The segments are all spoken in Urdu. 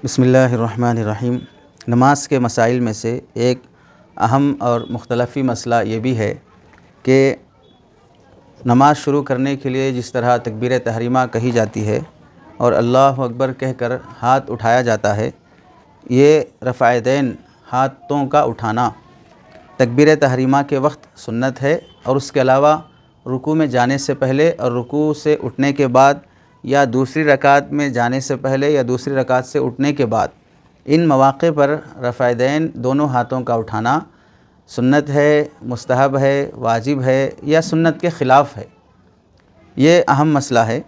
بسم اللہ الرحمن الرحیم۔ نماز کے مسائل میں سے ایک اہم اور مختلفی مسئلہ یہ بھی ہے کہ نماز شروع کرنے کے لیے جس طرح تکبیر تحریمہ کہی جاتی ہے اور اللہ اکبر کہہ کر ہاتھ اٹھایا جاتا ہے، یہ رفع دین ہاتھوں کا اٹھانا تکبیر تحریمہ کے وقت سنت ہے، اور اس کے علاوہ رکوع میں جانے سے پہلے اور رکوع سے اٹھنے کے بعد یا دوسری رکعت میں جانے سے پہلے یا دوسری رکعت سے اٹھنے کے بعد ان مواقع پر رفع دین دونوں ہاتھوں کا اٹھانا سنت ہے، مستحب ہے، واجب ہے یا سنت کے خلاف ہے، یہ اہم مسئلہ ہے۔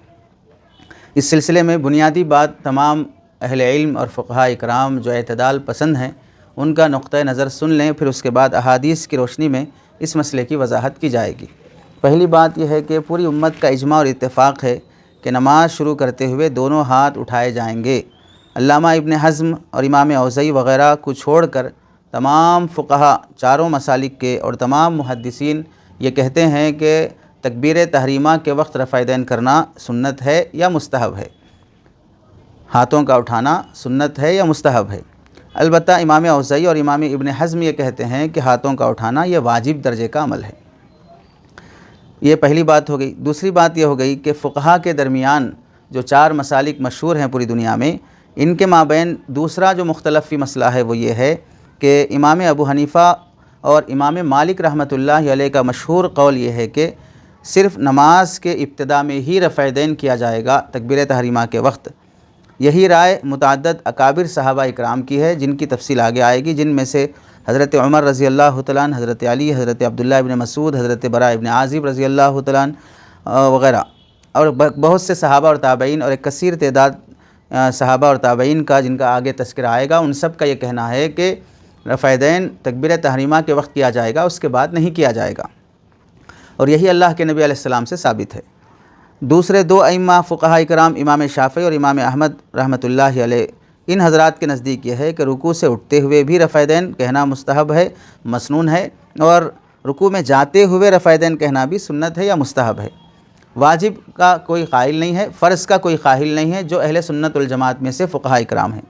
اس سلسلے میں بنیادی بات تمام اہل علم اور فقہاء اکرام جو اعتدال پسند ہیں ان کا نقطہ نظر سن لیں، پھر اس کے بعد احادیث کی روشنی میں اس مسئلے کی وضاحت کی جائے گی۔ پہلی بات یہ ہے کہ پوری امت کا اجماع اور اتفاق ہے کہ نماز شروع کرتے ہوئے دونوں ہاتھ اٹھائے جائیں گے۔ علامہ ابن حزم اور امام اوزاعی وغیرہ کو چھوڑ کر تمام فقہاء چاروں مسالک کے اور تمام محدثین یہ کہتے ہیں کہ تکبیر تحریمہ کے وقت رفع دین کرنا سنت ہے یا مستحب ہے، ہاتھوں کا اٹھانا سنت ہے یا مستحب ہے۔ البتہ امام اوزاعی اور امام ابن حزم یہ کہتے ہیں کہ ہاتھوں کا اٹھانا یہ واجب درجے کا عمل ہے۔ یہ پہلی بات ہو گئی۔ دوسری بات یہ ہو گئی کہ فقہاء کے درمیان جو چار مسالک مشہور ہیں پوری دنیا میں، ان کے مابین دوسرا جو مختلف فی مسئلہ ہے وہ یہ ہے کہ امام ابو حنیفہ اور امام مالک رحمۃ اللہ علیہ کا مشہور قول یہ ہے کہ صرف نماز کے ابتدا میں ہی رفع دین کیا جائے گا تکبیر تحریمہ کے وقت۔ یہی رائے متعدد اکابر صحابہ اکرام کی ہے جن کی تفصیل آگے آئے گی، جن میں سے حضرت عمر رضی اللہ تعالیٰ عنہ، حضرت علی، حضرت عبداللہ ابن مسعود، حضرت براء ابن عازب رضی اللہ تعالیٰ عنہ وغیرہ، اور بہت سے صحابہ اور تابعین اور ایک کثیر تعداد صحابہ اور تابعین کا جن کا آگے تذکرہ آئے گا، ان سب کا یہ کہنا ہے کہ رفع دین تکبیر تحریمہ کے وقت کیا جائے گا، اس کے بعد نہیں کیا جائے گا، اور یہی اللہ کے نبی علیہ السلام سے ثابت ہے۔ دوسرے دو ائمہ فقہاء کرام امام شافعی اور امام احمد رحمۃ اللہ علیہ، ان حضرات کے نزدیک یہ ہے کہ رکوع سے اٹھتے ہوئے بھی رفع دین کہنا مستحب ہے، مسنون ہے، اور رکوع میں جاتے ہوئے رفع دین کہنا بھی سنت ہے یا مستحب ہے۔ واجب کا کوئی قائل نہیں ہے، فرض کا کوئی قائل نہیں ہے، جو اہل سنت والجماعت میں سے فقہاء اکرام ہیں۔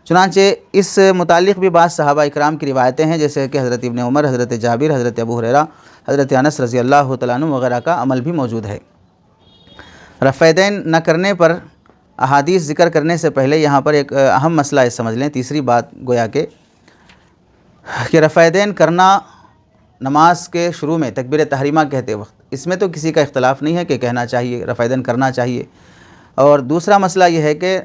چنانچہ اس متعلق بھی بعض صحابہ اکرام کی روایتیں ہیں، جیسے کہ حضرت ابن عمر، حضرت جابر، حضرت ابو ہریرہ، حضرت انس رضی اللہ تعالیٰ عنہ وغیرہ کا عمل بھی موجود ہے۔ رفع دین نہ کرنے پر احادیث ذکر کرنے سے پہلے یہاں پر ایک اہم مسئلہ ہے، سمجھ لیں۔ تیسری بات گویا کہ رفع دین کرنا نماز کے شروع میں تکبیر تحریمہ کہتے وقت، اس میں تو کسی کا اختلاف نہیں ہے کہ کہنا چاہیے، رفع دین کرنا چاہیے۔ اور دوسرا مسئلہ یہ ہے کہ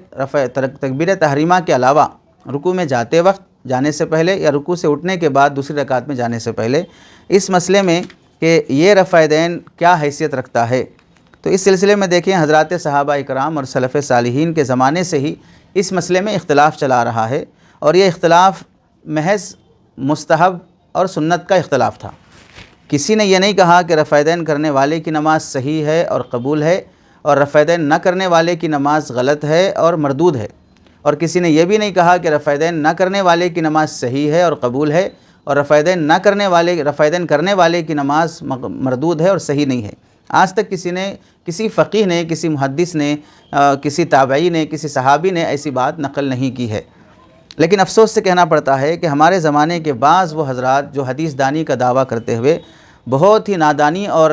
تکبیر تحریمہ کے علاوہ رکوع میں جاتے وقت، جانے سے پہلے یا رکوع سے اٹھنے کے بعد دوسری رکعت میں جانے سے پہلے، اس مسئلے میں کہ یہ رفع دین کیا حیثیت رکھتا ہے، تو اس سلسلے میں دیکھیں حضرات صحابہ اکرام اور سلف صالحین کے زمانے سے ہی اس مسئلے میں اختلاف چلا رہا ہے، اور یہ اختلاف محض مستحب اور سنت کا اختلاف تھا۔ کسی نے یہ نہیں کہا کہ رفع دین کرنے والے کی نماز صحیح ہے اور قبول ہے، اور رفع دین نہ کرنے والے کی نماز غلط ہے اور مردود ہے، اور کسی نے یہ بھی نہیں کہا کہ رفع دین نہ کرنے والے کی نماز صحیح ہے اور قبول ہے، اور رفع دین کرنے والے کی نماز مردود ہے اور صحیح نہیں ہے۔ آج تک کسی فقیہ نے، کسی محدث نے، کسی تابعی نے، کسی صحابی نے ایسی بات نقل نہیں کی ہے۔ لیکن افسوس سے کہنا پڑتا ہے کہ ہمارے زمانے کے بعض وہ حضرات جو حدیث دانی کا دعویٰ کرتے ہوئے بہت ہی نادانی اور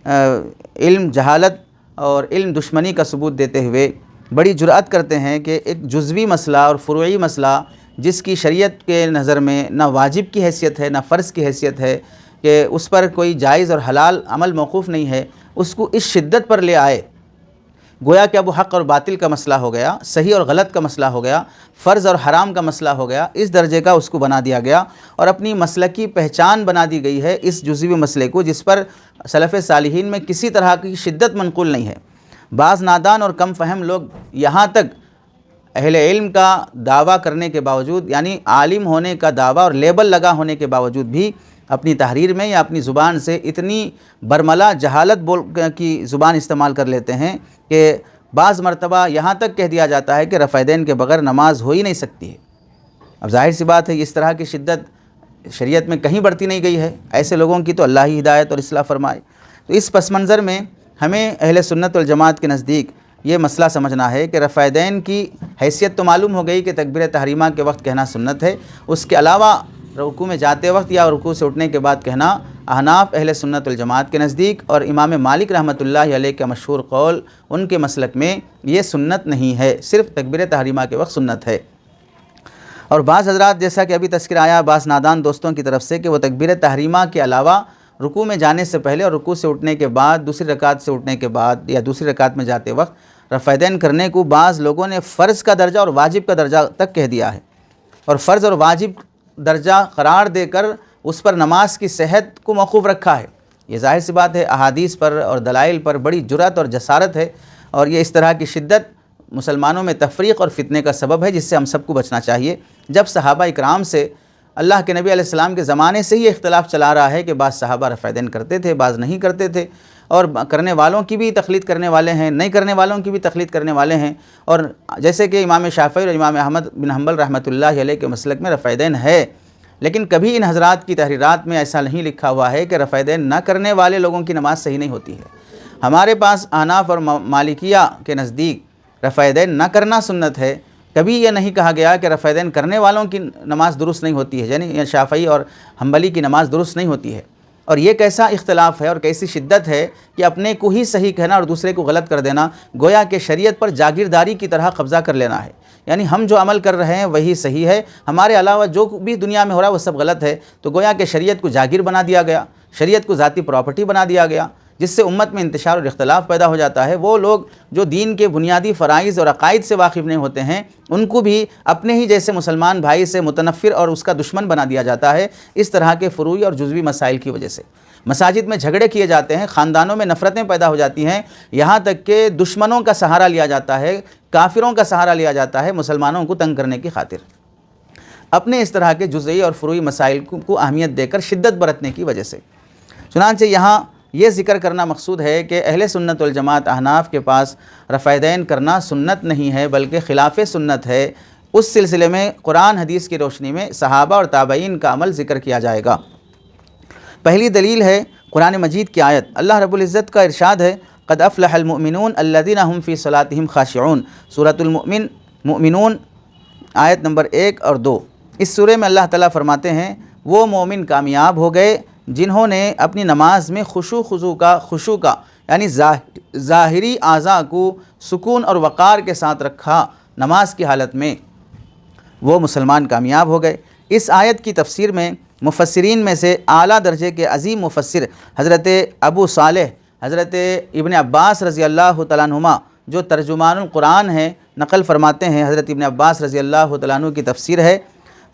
علم جہالت اور علم دشمنی کا ثبوت دیتے ہوئے بڑی جرأت کرتے ہیں کہ ایک جزوی مسئلہ اور فروعی مسئلہ جس کی شریعت کے نظر میں نہ واجب کی حیثیت ہے نہ فرض کی حیثیت ہے، کہ اس پر کوئی جائز اور حلال عمل موقوف نہیں ہے، اس کو اس شدت پر لے آئے گویا کہ اب وہ حق اور باطل کا مسئلہ ہو گیا، صحیح اور غلط کا مسئلہ ہو گیا، فرض اور حرام کا مسئلہ ہو گیا، اس درجے کا اس کو بنا دیا گیا، اور اپنی مسلکی پہچان بنا دی گئی ہے اس جزوی مسئلے کو، جس پر سلف صالحین میں کسی طرح کی شدت منقول نہیں ہے۔ بعض نادان اور کم فہم لوگ یہاں تک اہل علم کا دعویٰ کرنے کے باوجود، یعنی عالم ہونے کا دعویٰ اور لیبل لگا ہونے کے باوجود بھی اپنی تحریر میں یا اپنی زبان سے اتنی برملا جہالت کی زبان استعمال کر لیتے ہیں کہ بعض مرتبہ یہاں تک کہہ دیا جاتا ہے کہ رفع دین کے بغیر نماز ہو ہی نہیں سکتی ہے۔ اب ظاہر سی بات ہے اس طرح کی شدت شریعت میں کہیں بڑھتی نہیں گئی ہے، ایسے لوگوں کی تو اللہ ہی ہدایت اور اصلاح فرمائے۔ تو اس پس منظر میں ہمیں اہل سنت والجماعت کے نزدیک یہ مسئلہ سمجھنا ہے کہ رفع یدین کی حیثیت تو معلوم ہو گئی کہ تکبیر تحریمہ کے وقت کہنا سنت ہے، اس کے علاوہ رکوع میں جاتے وقت یا رکوع سے اٹھنے کے بعد کہنا احناف اہل سنت والجماعت کے نزدیک اور امام مالک رحمۃ اللہ علیہ کا مشہور قول ان کے مسلک میں یہ سنت نہیں ہے، صرف تکبیر تحریمہ کے وقت سنت ہے۔ اور بعض حضرات جیسا کہ ابھی تذکرہ آیا بعض نادان دوستوں کی طرف سے کہ وہ تکبیر تحریمہ کے علاوہ رکوع میں جانے سے پہلے اور رکوع سے اٹھنے کے بعد دوسری رکعت سے اٹھنے کے بعد یا دوسری رکعت میں جاتے وقت رفع یدین کرنے کو بعض لوگوں نے فرض کا درجہ اور واجب کا درجہ تک کہہ دیا ہے، اور فرض اور واجب درجہ قرار دے کر اس پر نماز کی صحت کو موقوف رکھا ہے۔ یہ ظاہر سی بات ہے احادیث پر اور دلائل پر بڑی جرأت اور جسارت ہے، اور یہ اس طرح کی شدت مسلمانوں میں تفریق اور فتنے کا سبب ہے، جس سے ہم سب کو بچنا چاہیے۔ جب صحابہ اکرام سے اللہ کے نبی علیہ السلام کے زمانے سے ہی اختلاف چلا رہا ہے کہ بعض صحابہ رفع یدین کرتے تھے، بعض نہیں کرتے تھے، اور کرنے والوں کی بھی تقلید کرنے والے ہیں، نہیں کرنے والوں کی بھی تقلید کرنے والے ہیں، اور جیسے کہ امام شافعی اور امام احمد بن حنبل رحمۃ اللہ علیہ کے مسلک میں رفع یدین ہے، لیکن کبھی ان حضرات کی تحریرات میں ایسا نہیں لکھا ہوا ہے کہ رفع یدین نہ کرنے والے لوگوں کی نماز صحیح نہیں ہوتی ہے۔ ہمارے پاس احناف اور مالکیہ کے نزدیک رفع یدین نہ کرنا سنت ہے، کبھی یہ نہیں کہا گیا کہ رفع یدین کرنے والوں کی نماز درست نہیں ہوتی ہے، یعنی شافعی اور حنبلی کی نماز درست نہیں ہوتی ہے۔ اور یہ کیسا اختلاف ہے اور کیسی شدت ہے کہ اپنے کو ہی صحیح کہنا اور دوسرے کو غلط کر دینا، گویا کہ شریعت پر جاگیرداری کی طرح قبضہ کر لینا ہے، یعنی ہم جو عمل کر رہے ہیں وہی صحیح ہے، ہمارے علاوہ جو بھی دنیا میں ہو رہا ہے وہ سب غلط ہے، تو گویا کہ شریعت کو جاگیر بنا دیا گیا، شریعت کو ذاتی پراپرٹی بنا دیا گیا، جس سے امت میں انتشار اور اختلاف پیدا ہو جاتا ہے۔ وہ لوگ جو دین کے بنیادی فرائض اور عقائد سے واقف نہیں ہوتے ہیں، ان کو بھی اپنے ہی جیسے مسلمان بھائی سے متنفر اور اس کا دشمن بنا دیا جاتا ہے، اس طرح کے فروعی اور جزوی مسائل کی وجہ سے۔ مساجد میں جھگڑے کیے جاتے ہیں، خاندانوں میں نفرتیں پیدا ہو جاتی ہیں، یہاں تک کہ دشمنوں کا سہارا لیا جاتا ہے، کافروں کا سہارا لیا جاتا ہے مسلمانوں کو تنگ کرنے کی خاطر، اپنے اس طرح کے جزئی اور فروعی مسائل کو اہمیت دے کر شدت برتنے کی وجہ سے۔ چنانچہ یہاں یہ ذکر کرنا مقصود ہے کہ اہل سنت والجماعت احناف کے پاس رفع یدین کرنا سنت نہیں ہے بلکہ خلاف سنت ہے۔ اس سلسلے میں قرآن حدیث کی روشنی میں صحابہ اور تابعین کا عمل ذکر کیا جائے گا۔ پہلی دلیل ہے قرآن مجید کی آیت، اللہ رب العزت کا ارشاد ہے قد افلح المؤمنون الذین هم فی صلاتهم خاشعون، سورۃ المؤمنون آیت نمبر 1 اور 2۔ اس سورہ میں اللہ تعالیٰ فرماتے ہیں وہ مومن کامیاب ہو گئے جنہوں نے اپنی نماز میں خشوع کا یعنی ظاہری اعضاء کو سکون اور وقار کے ساتھ رکھا نماز کی حالت میں، وہ مسلمان کامیاب ہو گئے۔ اس آیت کی تفسیر میں مفسرین میں سے اعلیٰ درجے کے عظیم مفسر حضرت ابو صالح حضرت ابن عباس رضی اللہ تعالیٰ عنہما جو ترجمان القرآن ہیں نقل فرماتے ہیں، حضرت ابن عباس رضی اللہ تعالیٰ عنہ کی تفسیر ہے،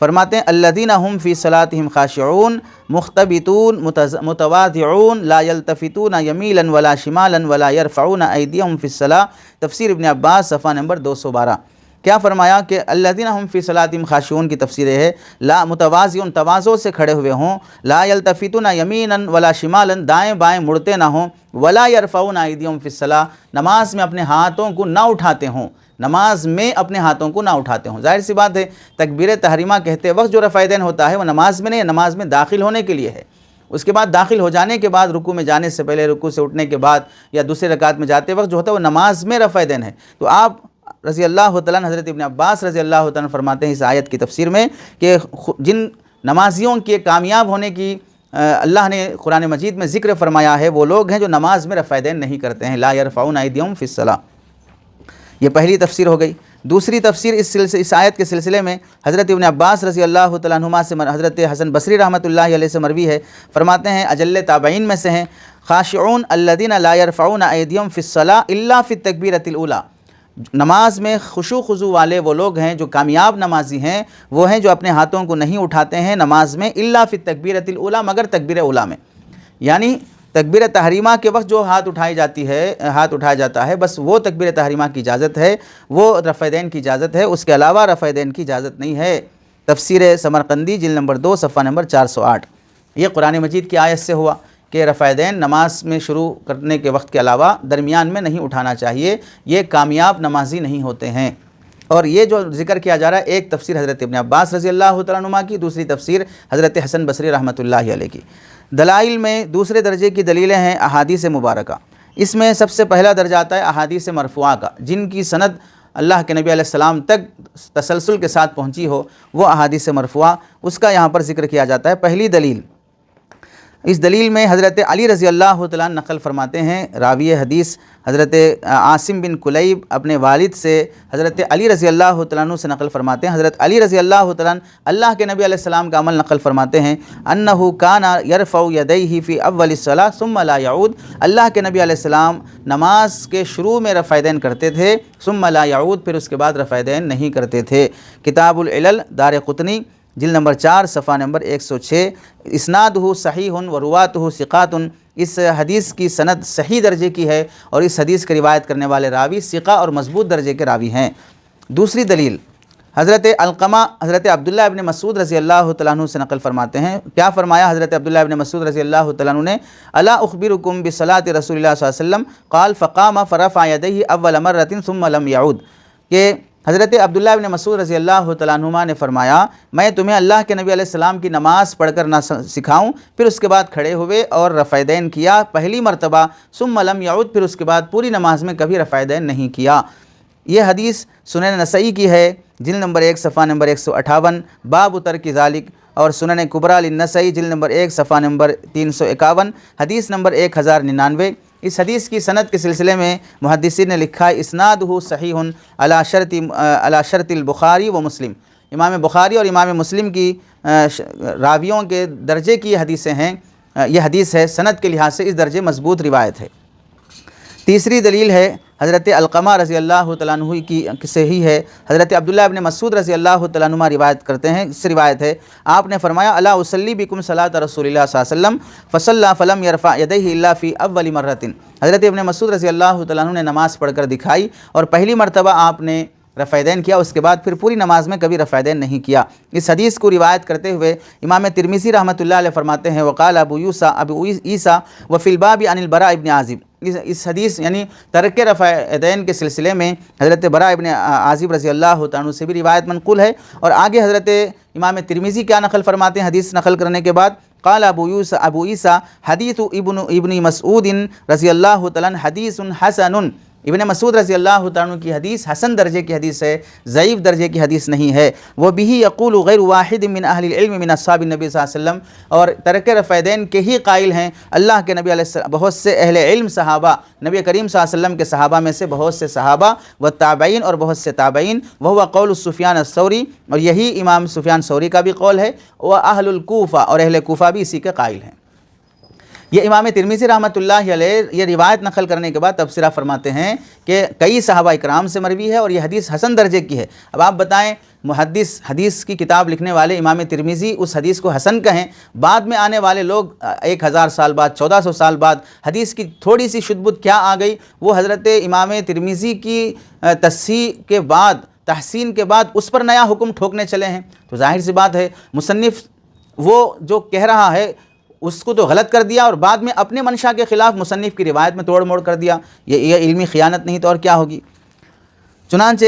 فرماتے ہیں الذین هم فی صلاتهم خاشعون مختبتون متواضعون لا یلتفتون یمیلا ولا شمالا ولا یرفعون ایدیہم فی الصلاۃ، تفسیر ابن عباس صفحہ نمبر 212۔ کیا فرمایا کہ الذین هم فی صلاتهم خاشعون کی تفسیر ہے لا متواضعون تواضع سے کھڑے ہوئے ہوں، لا یلتفتون یمینا ولا شمالا دائیں بائیں مڑتے نہ ہوں، ولا یرفعون ایدیہم فی الصلاۃ نماز میں اپنے ہاتھوں کو نہ اٹھاتے ہوں، نماز میں اپنے ہاتھوں کو نہ اٹھاتے ہوں۔ ظاہر سی بات ہے تکبیر تحریمہ کہتے وقت جو رفع یدین ہوتا ہے وہ نماز میں نہیں، نماز میں داخل ہونے کے لیے ہے۔ اس کے بعد داخل ہو جانے کے بعد رکوع میں جانے سے پہلے، رکوع سے اٹھنے کے بعد یا دوسرے رکعت میں جاتے وقت جو ہوتا ہے وہ نماز میں رفع یدین ہے۔ تو آپ رضی اللہ تعالیٰ حضرت ابن عباس رضی اللہ تعالیٰ فرماتے ہیں اس آیت کی تفسیر میں کہ جن نمازیوں کے کامیاب ہونے کی اللہ نے قرآن مجید میں ذکر فرمایا ہے وہ لوگ ہیں جو نماز میں رفع یدین نہیں کرتے ہیں، لا یرفعون ایدیہم فی الصلاۃ۔ یہ پہلی تفسیر ہو گئی۔ دوسری تفسیر اس آیت کے سلسلے میں حضرت ابن عباس رضی اللہ تعالیٰ عنہما سے حضرت حسن بصری رحمۃ اللہ علیہ سے مروی ہے، فرماتے ہیں اجل تابعین میں سے ہیں خاشعون الذین لا یرفعون ایدیہم فی الصلاۃ الا فی التکبیرۃ الاولی، نماز میں خشوع خضوع والے وہ لوگ ہیں جو کامیاب نمازی ہیں، وہ ہیں جو اپنے ہاتھوں کو نہیں اٹھاتے ہیں نماز میں الا فی التکبیرۃ الاولی، مگر تکبیر اولیٰ میں، یعنی تکبیر تحریمہ کے وقت جو ہاتھ اٹھایا جاتا ہے بس وہ تکبیر تحریمہ کی اجازت ہے، وہ رفع یدین کی اجازت ہے، اس کے علاوہ رفع یدین کی اجازت نہیں ہے۔ تفسیر سمرقندی جلد نمبر 2 صفحہ نمبر 408۔ یہ قرآن مجید کی آیت سے ہوا کہ رفع یدین نماز میں شروع کرنے کے وقت کے علاوہ درمیان میں نہیں اٹھانا چاہیے، یہ کامیاب نمازی نہیں ہوتے ہیں۔ اور یہ جو ذکر کیا جا رہا ہے ایک تفسیر حضرت ابن عباس رضی اللہ تعالیٰ عنہما کی، دوسری تفسیر حضرت حسن بصری رحمۃ اللہ علیہ کی۔ دلائل میں دوسرے درجے کی دلیلیں ہیں احادیث مبارکہ۔ اس میں سب سے پہلا درجہ آتا ہے احادیث مرفوعہ کا، جن کی سند اللہ کے نبی علیہ السلام تک تسلسل کے ساتھ پہنچی ہو، وہ احادیث مرفوعہ، اس کا یہاں پر ذکر کیا جاتا ہے۔ پہلی دلیل، اس دلیل میں حضرت علی رضی اللہ تعالیٰ عنہ نقل فرماتے ہیں، راوی حدیث حضرت عاصم بن کلیب اپنے والد سے حضرت علی رضی اللہ تعالیٰ عنہ سے نقل فرماتے ہیں، حضرت علی رضی اللہ تعالیٰ عنہ اللہ کے نبی علیہ السلام کا عمل نقل فرماتے ہیں، انہ کان یرفع یدیہ فی اول الصلاۃ ثم لا یعود، اللہ کے نبی علیہ السلام نماز کے شروع میں رفع یدین کرتے تھے، ثم لا یعود، پھر اس کے بعد رفع یدین نہیں کرتے تھے۔ کتاب العلل دارقطنی جلد نمبر 4 صفحہ نمبر 106، اسنادہ صحیح و رواتہ ثقات، اس حدیث کی سند صحیح درجے کی ہے اور اس حدیث کی روایت کرنے والے راوی ثقہ اور مضبوط درجے کے راوی ہیں۔ دوسری دلیل، حضرت علقمہ حضرت عبداللہ ابن مسعود رضی اللہ تعالیٰ عنہ سے نقل فرماتے ہیں، کیا فرمایا حضرت عبداللہ ابن مسعود رضی اللہ تعالیٰ عنہ نے، الا اخبرکم بصلاۃ رسول اللہ صلی اللہ علیہ وسلم قال فقام فرفع یدیہ اول مرۃ ثم لم یعود، کہ حضرت عبداللہ ابن مسعود رضی اللہ تعالیٰ عنہما نے فرمایا، میں تمہیں اللہ کے نبی علیہ السلام کی نماز پڑھ کر نہ سکھاؤں، پھر اس کے بعد کھڑے ہوئے اور رفع یدین کیا پہلی مرتبہ، ثم لم یعود، پھر اس کے بعد پوری نماز میں کبھی رفع یدین نہیں کیا۔ یہ حدیث سنن نسائی کی ہے، جلد نمبر 1 صفحہ نمبر 158، باب ترک ذالک، اور سنن کبریٰ للنسائی جلد نمبر 1 صفحہ نمبر 351، حدیث نمبر 1099۔ اس حدیث کی سند کے سلسلے میں محدثین نے لکھا ہے، اسنادہ صحیح علی شرط البخاری و مسلم، امام بخاری اور امام مسلم کی راویوں کے درجے کی حدیثیں ہیں، یہ حدیث ہے، سند کے لحاظ سے اس درجے مضبوط روایت ہے۔ تیسری دلیل ہے حضرت علقمہ رضی اللہ تعالیٰ عنہ کی سے ہی ہے، حضرت عبداللہ ابن مسعود رضی اللہ تعالیٰ عنہ روایت کرتے ہیں، اس سے روایت ہے، آپ نے فرمایا، الا اصلی بکم صلاۃ رسول اللہ صلی اللہ علیہ وسلم فصلی فلم یرفع یدیہ الا فی اول مرۃ، حضرت ابن مسعود رضی اللہ تعالیٰ عنہ نے نماز پڑھ کر دکھائی اور پہلی مرتبہ آپ نے رفع یدین کیا، اس کے بعد پھر پوری نماز میں کبھی رفع یدین نہیں کیا۔ اس حدیث کو روایت کرتے ہوئے امام ترمذی رحمۃ اللہ علیہ فرماتے ہیں، وقال ابو عیسیٰ وفی الباب عن البراء ابن عازب، اس حدیث یعنی ترک رفع یدین کے سلسلے میں حضرت براء ابن عازب رضی اللہ تعالیٰ عنہ سے بھی روایت منقول ہے، اور آگے حضرت امام ترمذی کیا نقل فرماتے ہیں حدیث نقل کرنے کے بعد، قال ابو عیسیٰ حدیث ابن مسعود رضی اللہ تعالیٰ عنہ حدیث حسن، ابن مسعود رضی اللہ تعالیٰ عنہ کی حدیث حسن درجے کی حدیث ہے، ضعیف درجے کی حدیث نہیں ہے۔ وہ بھی یقول غیر واحد من اہل العلم من اصحاب النبی صلی اللہ علیہ وسلم، اور ترک رفع یدین کے ہی قائل ہیں اللہ کے نبی علیہ السلام، بہت سے اہل علم صحابہ، نبی کریم صلی اللہ علیہ وسلم کے صحابہ میں سے بہت سے صحابہ و تابعین اور بہت سے تابعین، وہو قول سفیان الثوری، اور یہی امام سفیان ثوری کا بھی قول ہے، و اہل الکوفہ، اور اہل کوفہ بھی اسی کے قائل ہیں۔ یہ امام ترمذی رحمۃ اللہ علیہ یہ روایت نقل کرنے کے بعد تبصرہ فرماتے ہیں کہ کئی صحابہ اکرام سے مروی ہے اور یہ حدیث حسن درجے کی ہے۔ اب آپ بتائیں، محدث حدیث کی کتاب لکھنے والے امام ترمذی اس حدیث کو حسن کہیں، بعد میں آنے والے لوگ 1000 سال بعد، 1400 سال بعد حدیث کی تھوڑی سی شدبت کیا آ گئی، وہ حضرت امام ترمذی کی تصحیح کے بعد، تحسین کے بعد اس پر نیا حکم ٹھوکنے چلے ہیں، تو ظاہر سی بات ہے مصنف وہ جو کہہ رہا ہے اس کو تو غلط کر دیا اور بعد میں اپنے منشا کے خلاف مصنف کی روایت میں توڑ موڑ کر دیا، یہ علمی خیانت نہیں تو اور کیا ہوگی۔ چنانچہ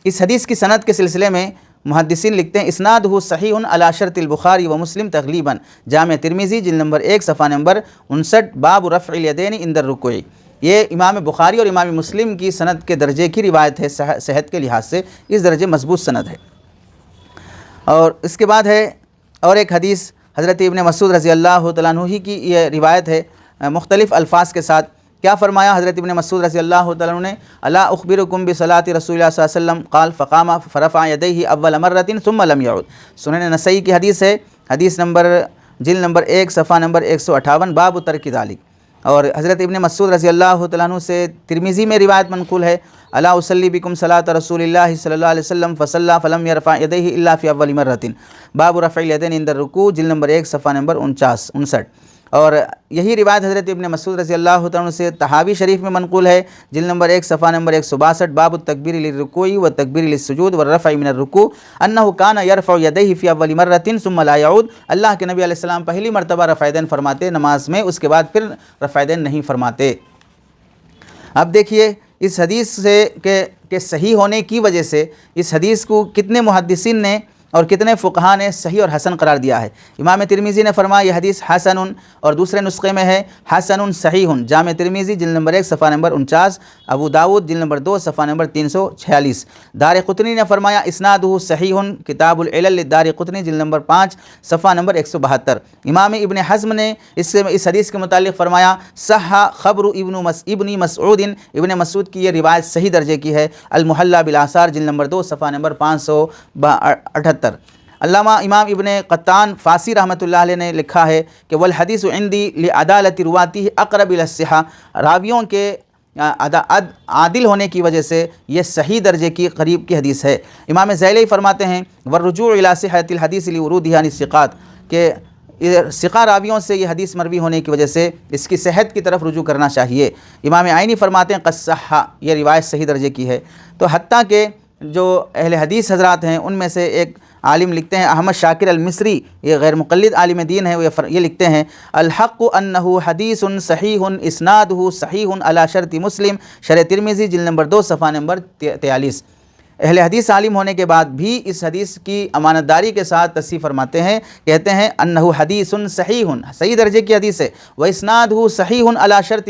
اس حدیث کی سند کے سلسلے میں محدثین لکھتے ہیں، اسنادہ صحیح علی شرط البخاری و مسلم تغلیباً، جامع ترمذی جلد نمبر 1 صفحہ نمبر 59، باب رفع الیدین عند الرکوع، یہ امام بخاری اور امام مسلم کی سند کے درجے کی روایت ہے، صحت کے لحاظ سے اس درجے مضبوط سند ہے۔ اور اس کے بعد ہے اور ایک حدیث حضرت ابن مسعود رضی اللہ تعالیٰ عنہ کی یہ روایت ہے مختلف الفاظ کے ساتھ، کیا فرمایا حضرت ابن مسعود رضی اللہ تعالیٰ عنہ نے، الا اخبرکم بصلاۃ رسول اللہ صلی اللہ علیہ وسلم قال فقام فرفع یدیہ اول مرۃ ثم لم یعود، سنن نسائی کی حدیث ہے، حدیث نمبر جلد نمبر 1 صفحہ نمبر 158، باب ترک ذالک، اور حضرت ابن مسعود رضی اللہ تعالیٰ عنہ سے ترمذی میں روایت منقول ہے، الا اصلی بکم صلاۃ رسول اللہ صلی اللہ علیہ وسلم فصلی فلم یرفع یدیہ الا فی اول مرۃ، باب رفع الیدین عند الرکوع جلد نمبر 1 صفحہ نمبر 59۔ اور یہی روایت حضرت ابن مسعود رضی اللہ تعالیٰ عنہ سے طحاوی شریف میں منقول ہے، جلد نمبر 1 صفحہ نمبر 162، باب التکبیر للرکوع والتکبیر للسجود والرفع من الرکوع انہ کان یرفع یدیہ فی اول مرۃ ثم لا یعود، اللہ کے نبی علیہ السلام پہلی مرتبہ رفع یدین فرماتے نماز میں، اس کے بعد پھر رفع یدین نہیں فرماتے۔ اب دیکھیے اس حدیث سے کہ صحیح ہونے کی وجہ سے اس حدیث کو کتنے محدثین نے اور کتنے فقہا نے صحیح اور حسن قرار دیا ہے۔ امام ترمذی نے فرمایا یہ حدیث حسن، اور دوسرے نسخے میں ہے حسن صحیح۔ جامع ترمذی جلد نمبر 1 صفحہ نمبر 49، ابو داود جلد نمبر 2 صفحہ نمبر 346۔ دارقطنی نے فرمایا اسنادہ صحیح، کتاب العلل للدارقطنی جلد نمبر 5 صفحہ نمبر 172۔ امام ابن حزم نے اس حدیث کے متعلق فرمایا صح خبر ابن مسعود، ابن مسعود کی یہ روایت صحیح درجے کی ہے۔ المحلی بالآثار جلد نمبر 2 صفحہ نمبر 578۔ علامہ امام ابن قطان فاسی رحمۃ اللہ علیہ نے لکھا ہے کہ والحدیث عندی لعدالت رواتی اقرب الی الصحہ، راویوں کے عادل ہونے کی وجہ سے یہ صحیح درجے کی قریب کی حدیث ہے۔ امام ذیلی فرماتے ہیں والرجوع الی صحۃ الحدیث لورودها عن الثقات، کہ ثقہ راویوں سے یہ حدیث مروی ہونے کی وجہ سے اس کی صحت کی طرف رجوع کرنا چاہیے۔ امام عینی فرماتے ہیں قد صح، یہ روایت صحیح درجے کی ہے۔ تو حتیٰ کہ جو اہل حدیث حضرات ہیں ان میں سے ایک عالم لکھتے ہیں احمد شاکر المصری، یہ غیر مقلد عالم دین ہے، یہ لکھتے ہیں الحق انہ حدیث صحیح اسنادہ صحیح علی شرط مسلم، شرح ترمذی جلد نمبر 2 صفحہ نمبر 43۔ اہل حدیث عالم ہونے کے بعد بھی اس حدیث کی امانت داری کے ساتھ تصحیح فرماتے ہیں، کہتے ہیں انہ حدیث صحیح، صحیح درجے کی حدیث ہے، واسنادہ صحیح علی شرط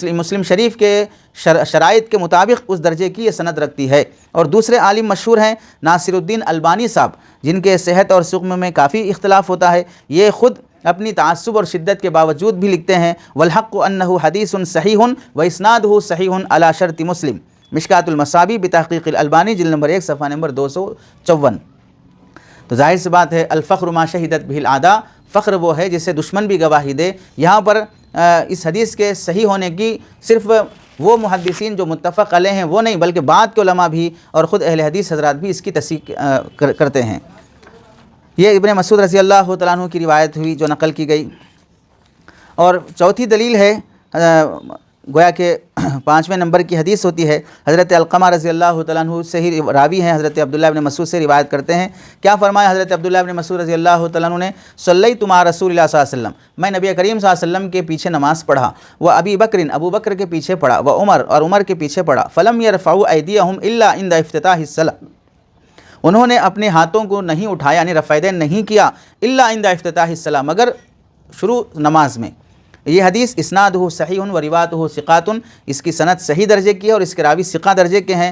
مسلم شریف کے شرائط کے مطابق اس درجے کی یہ سند رکھتی ہے۔ اور دوسرے عالم مشہور ہیں ناصر الدین البانی صاحب، جن کے صحت اور سقم میں کافی اختلاف ہوتا ہے، یہ خود اپنی تعصب اور شدت کے باوجود بھی لکھتے ہیں والحق انہ حدیث صحیح واسنادہ صحیح علی شرط مسلم، مشکات المصابیح بتحقیق الالبانی جلد نمبر 1 صفحہ نمبر 254۔ تو ظاہر سی بات ہے الفخر ما شہدت بہ الاعداء، فخر وہ ہے جسے دشمن بھی گواہی دے۔ یہاں پر اس حدیث کے صحیح ہونے کی صرف وہ محدثین جو متفق علیہ ہیں وہ نہیں، بلکہ بعد کے علماء بھی اور خود اہل حدیث حضرات بھی اس کی تصحیح کرتے ہیں۔ یہ ابن مسعود رضی اللہ تعالیٰ عنہ کی روایت ہوئی جو نقل کی گئی۔ اور چوتھی دلیل ہے، گویا کہ 5ویں نمبر کی حدیث ہوتی ہے، حضرت علقمہ رضی اللہ تعالیٰ عنہ سے ہی راوی ہیں، حضرت عبداللہ ابن مسعود سے روایت کرتے ہیں۔ کیا فرمایا حضرت عبداللہ ابن مسعود رضی اللہ تعالیٰ عنہ نے صلیت مع رسول اللہ صلی اللہ علیہ وسلم، میں نبی کریم صلی اللہ علیہ وسلم کے پیچھے نماز پڑھا، وہ ابو بکر کے پیچھے پڑھا، وہ عمر کے پیچھے پڑھا، فلم یرفعوا ایدیہم الا عند افتتاح الصلاۃ، انہوں نے اپنے ہاتھوں کو نہیں اٹھایا، یعنی رفع یدین نہیں کیا، الا عند افتتاح الصلاۃ، مگر شروع نماز میں۔ یہ حدیث اسنادہ صحیح و رواتہ ثقات، اس کی سند صحیح درجے کی ہے اور اس کے راوی ثقہ درجے کے ہیں۔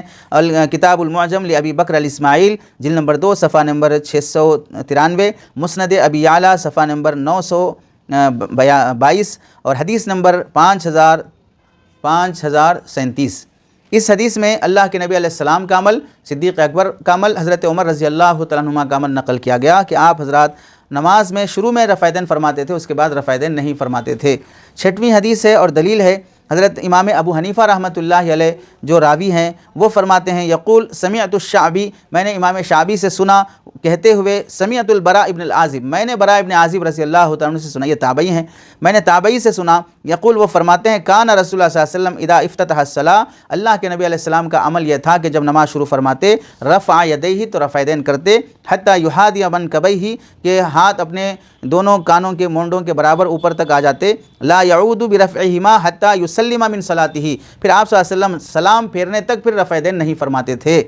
کتاب المعجم لابی بکر الاسماعیل جلد نمبر 2 صفحہ نمبر 693، مسند ابی اعلیٰ صفحہ نمبر 922 اور حدیث نمبر 5037۔ اس حدیث میں اللہ کے نبی علیہ السلام کا عمل، صدیق اکبر کا عمل، حضرت عمر رضی اللہ تعالیٰ عنہ کا عمل نقل کیا گیا کہ آپ حضرات نماز میں شروع میں رفع یدین فرماتے تھے، اس کے بعد رفع یدین نہیں فرماتے تھے۔ 6ویں حدیث ہے اور دلیل ہے، حضرت امام ابو حنیفہ رحمۃ اللہ علیہ جو راوی ہیں وہ فرماتے ہیں یقول سمعت الشعبی، میں نے امام شعبی سے سنا کہتے ہوئے سمعت البراء ابن العازب، میں نے براء ابن عازب رضی اللہ تعالیٰ عنہ سے سنا، یہ تابعی ہیں، میں نے تابعی سے سنا، یقول وہ فرماتے ہیں کان رسول اللہ صلی اللہ علیہ وسلم اذا افتتح الصلاۃ، اللہ کے نبی علیہ السلام کا عمل یہ تھا کہ جب نماز شروع فرماتے رفع یدیہ تو رفع یدین کرتے، حتی یحاذی منکبیہ، کہ ہاتھ اپنے دونوں کانوں کے مونڈوں کے برابر اوپر تک آ جاتے، لا یعود برفعہما حتی یسلم من صلاتہ، پھر آپ صلی اللہ علیہ وسلم سلام پھیرنے تک پھر رفع یدین نہیں فرماتے تھے۔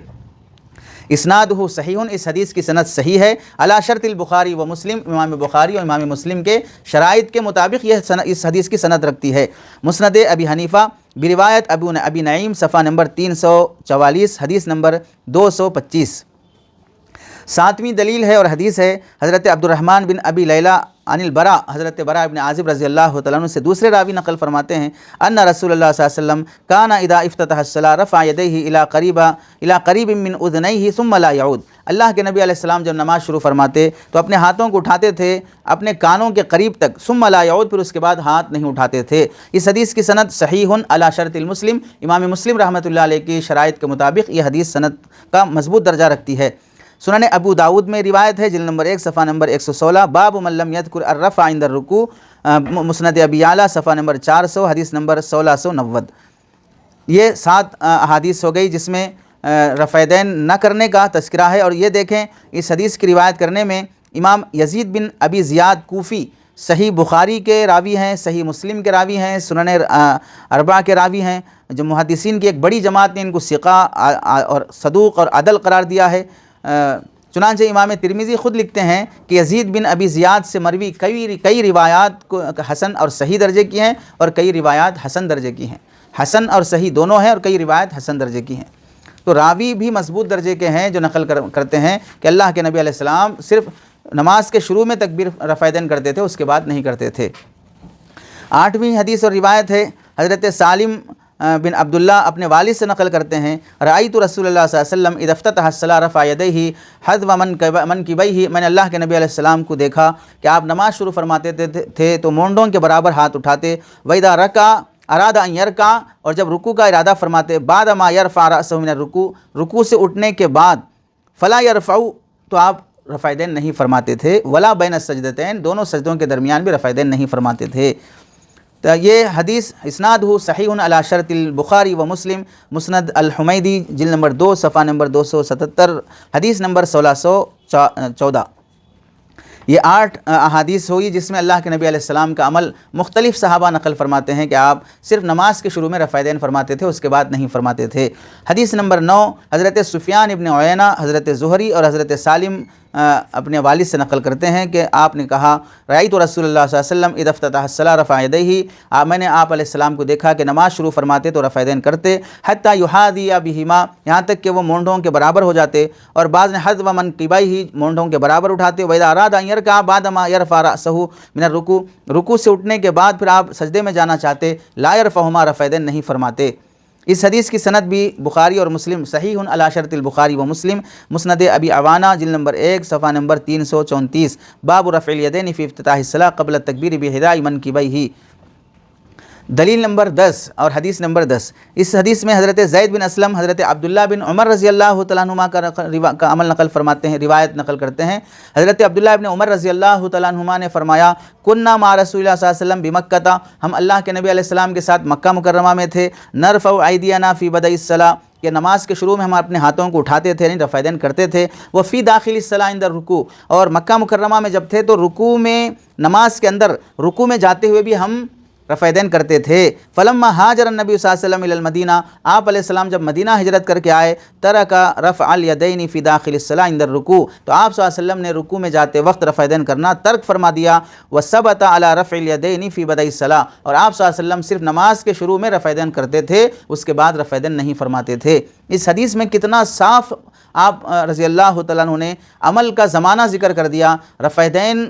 اسنادہ صحیح، اس حدیث کی سند صحیح ہے، علی شرط البخاری و مسلم، امام بخاری اور امام مسلم کے شرائط کے مطابق یہ اس حدیث کی سند رکھتی ہے۔ مسند ابی حنیفہ بروایت ابی نعیم صفحہ نمبر 344، حدیث نمبر 225۔ 7ویں دلیل ہے اور حدیث ہے حضرت عبد الرحمن بن ابی لیلہ عن البراء، حضرت براء ابن عازب رضی اللہ تعالیٰ عنہ سے دوسرے راوی نقل فرماتے ہیں ان رسول اللہ صلی اللہ علیہ وسلم کان اذا افتتح الصلاۃ رفع یدیہ الی قریب من اذنیہ ثم لا یعود، اللہ کے نبی علیہ السلام جب نماز شروع فرماتے تو اپنے ہاتھوں کو اٹھاتے تھے اپنے کانوں کے قریب تک، ثم لا یعود، پھر اس کے بعد ہاتھ نہیں اٹھاتے تھے۔ اس حدیث کی سند صحیح علی شرط المسلم، امام مسلم رحمۃ اللہ علیہ کی شرائط کے مطابق یہ حدیث سند کا مضبوط درجہ رکھتی ہے۔ سنن ابو داود میں روایت ہے جلد نمبر 1 صفحہ نمبر 116، باب من لم یذکر الرفع عند الرکوع، مسند ابی اعلیٰ صفحہ نمبر 400، حدیث نمبر 1690۔ یہ 7 احادیث ہو گئی جس میں رفع یدین نہ کرنے کا تذکرہ ہے، اور یہ دیکھیں اس حدیث کی روایت کرنے میں امام یزید بن ابی زیاد کوفی صحیح بخاری کے راوی ہیں، صحیح مسلم کے راوی ہیں، سنن اربعہ کے راوی ہیں، جو محدثین کی ایک بڑی جماعت نے ان کو ثقہ اور صدوق اور عدل قرار دیا ہے، چنانچہ امام ترمذی خود لکھتے ہیں کہ یزید بن ابی زیاد سے مروی کئی روایات کو حسن اور صحیح درجے کی ہیں اور کئی روایات حسن درجے کی ہیں۔ حسن اور صحیح دونوں ہیں اور کئی روایت حسن درجے کی ہیں۔ تو راوی بھی مضبوط درجے کے ہیں جو نقل کرتے ہیں کہ اللہ کے نبی علیہ السلام صرف نماز کے شروع میں تکبیر رفع یدین کرتے تھے، اس کے بعد نہیں کرتے تھے۔ 8ویں حدیث اور روایت ہے، حضرت سالم بن عبداللہ اپنے والد سے نقل کرتے ہیں، رأیت رسول اللہ صلی اللہ علیہ وسلم اذا افتتح الصلاۃ رفع یدیہ حذو منکبیہ، میں نے اللہ کے نبی علیہ السلام کو دیکھا کہ آپ نماز شروع فرماتے تھے تو مونڈوں کے برابر ہاتھ اٹھاتے، وَإِذَا رَكَعَ اراد ان یرکع، اور جب رکوع کا ارادہ فرماتے، بعد ما یرفع رأسہ من الرکوع، رکوع سے اٹھنے کے بعد، فلا یرفع، تو آپ رفع یدین نہیں فرماتے تھے، ولا بین السجدتین، دونوں سجدوں کے درمیان بھی رفع یدین نہیں فرماتے تھے۔ تو یہ حدیث اسنادہ صحیح علی شرط البخاری و مسلم، مسند الحمیدی جلد نمبر 2 صفحہ نمبر 277، حدیث نمبر 1614۔ یہ 8 احادیث ہوئی جس میں اللہ کے نبی علیہ السلام کا عمل مختلف صحابہ نقل فرماتے ہیں کہ آپ صرف نماز کے شروع میں رفع یدین فرماتے تھے، اس کے بعد نہیں فرماتے تھے۔ حدیث نمبر 9، حضرت سفیان ابن عیینہ، حضرت زہری اور حضرت سالم اپنے والد سے نقل کرتے ہیں کہ آپ نے کہا، رأیت رسول اللہ صلی اللہ علیہ وسلم اذا افتتح الصلاۃ رفع یدیہ، میں نے آپ علیہ السلام کو دیکھا کہ نماز شروع فرماتے تو رفع یدین کرتے، حتی یحاذی بہما، یہاں تک کہ وہ مونڈوں کے برابر ہو جاتے، اور بعض نے حذو منکبیہ، مونڈوں کے برابر اٹھاتے، وَإِذَا أَرَادَ أَن يَرْكَعَ بعد ما يرفع رأسه من الرکوع، رکوع سے اٹھنے کے بعد پھر آپ سجدے میں جانا چاہتے، لا يرفعهما، رفع یدین نہیں فرماتے۔ اس حدیث کی سند بھی بخاری اور مسلم صحیح علی شرط البخاری و مسلم، مسند ابی عوانہ جلد نمبر 1 صفحہ نمبر 334، باب رفع الیدین فی افتتاح الصلاۃ قبل التکبیر بحذاء منکبیہ۔ دلیل نمبر 10 اور حدیث نمبر 10، اس حدیث میں حضرت زید بن اسلم، حضرت عبداللہ بن عمر رضی اللہ تعالیٰ عنہما کا عمل نقل فرماتے ہیں، روایت نقل کرتے ہیں۔ حضرت عبداللہ بن عمر رضی اللہ تعالیٰ عنہما نے فرمایا، کننا مع رسول اللہ صلی اللہ علیہ وسلم بمکہ، ہم اللہ کے نبی علیہ السلام کے ساتھ مکہ مکرمہ میں تھے، نرفع ایدینا فی بدء الصلاۃ، کہ نماز کے شروع میں ہم اپنے ہاتھوں کو اٹھاتے تھے، یعنی رفع یدین کرتے تھے، وہ فی داخل الصلاۃ عند الرکوع، اور مکہ مکرمہ میں جب تھے تو رکوع میں، نماز کے اندر رکوع میں جاتے ہوئے بھی ہم رفع یدین کرتے تھے۔ فلما ہاجر النبی صلی اللہ علیہ وسلم الی المدینہ، آپ علیہ السلام جب مدینہ ہجرت کر کے آئے، ترک رفع الیدین فی داخل الصلاۃ عند الرکوع، تو آپ صلی اللہ علیہ وسلم نے رکوع میں جاتے وقت رفع یدین کرنا ترک فرما دیا، وثبت علی رفع الیدین فی بدء الصلاۃ، اور آپ صلی اللہ علیہ وسلم صرف نماز کے شروع میں رفع یدین کرتے تھے، اس کے بعد رفع یدین نہیں فرماتے تھے۔ اس حدیث میں کتنا صاف آپ رضی اللہ تعالیٰ عنہ نے عمل کا زمانہ ذکر کر دیا۔ رفع یدین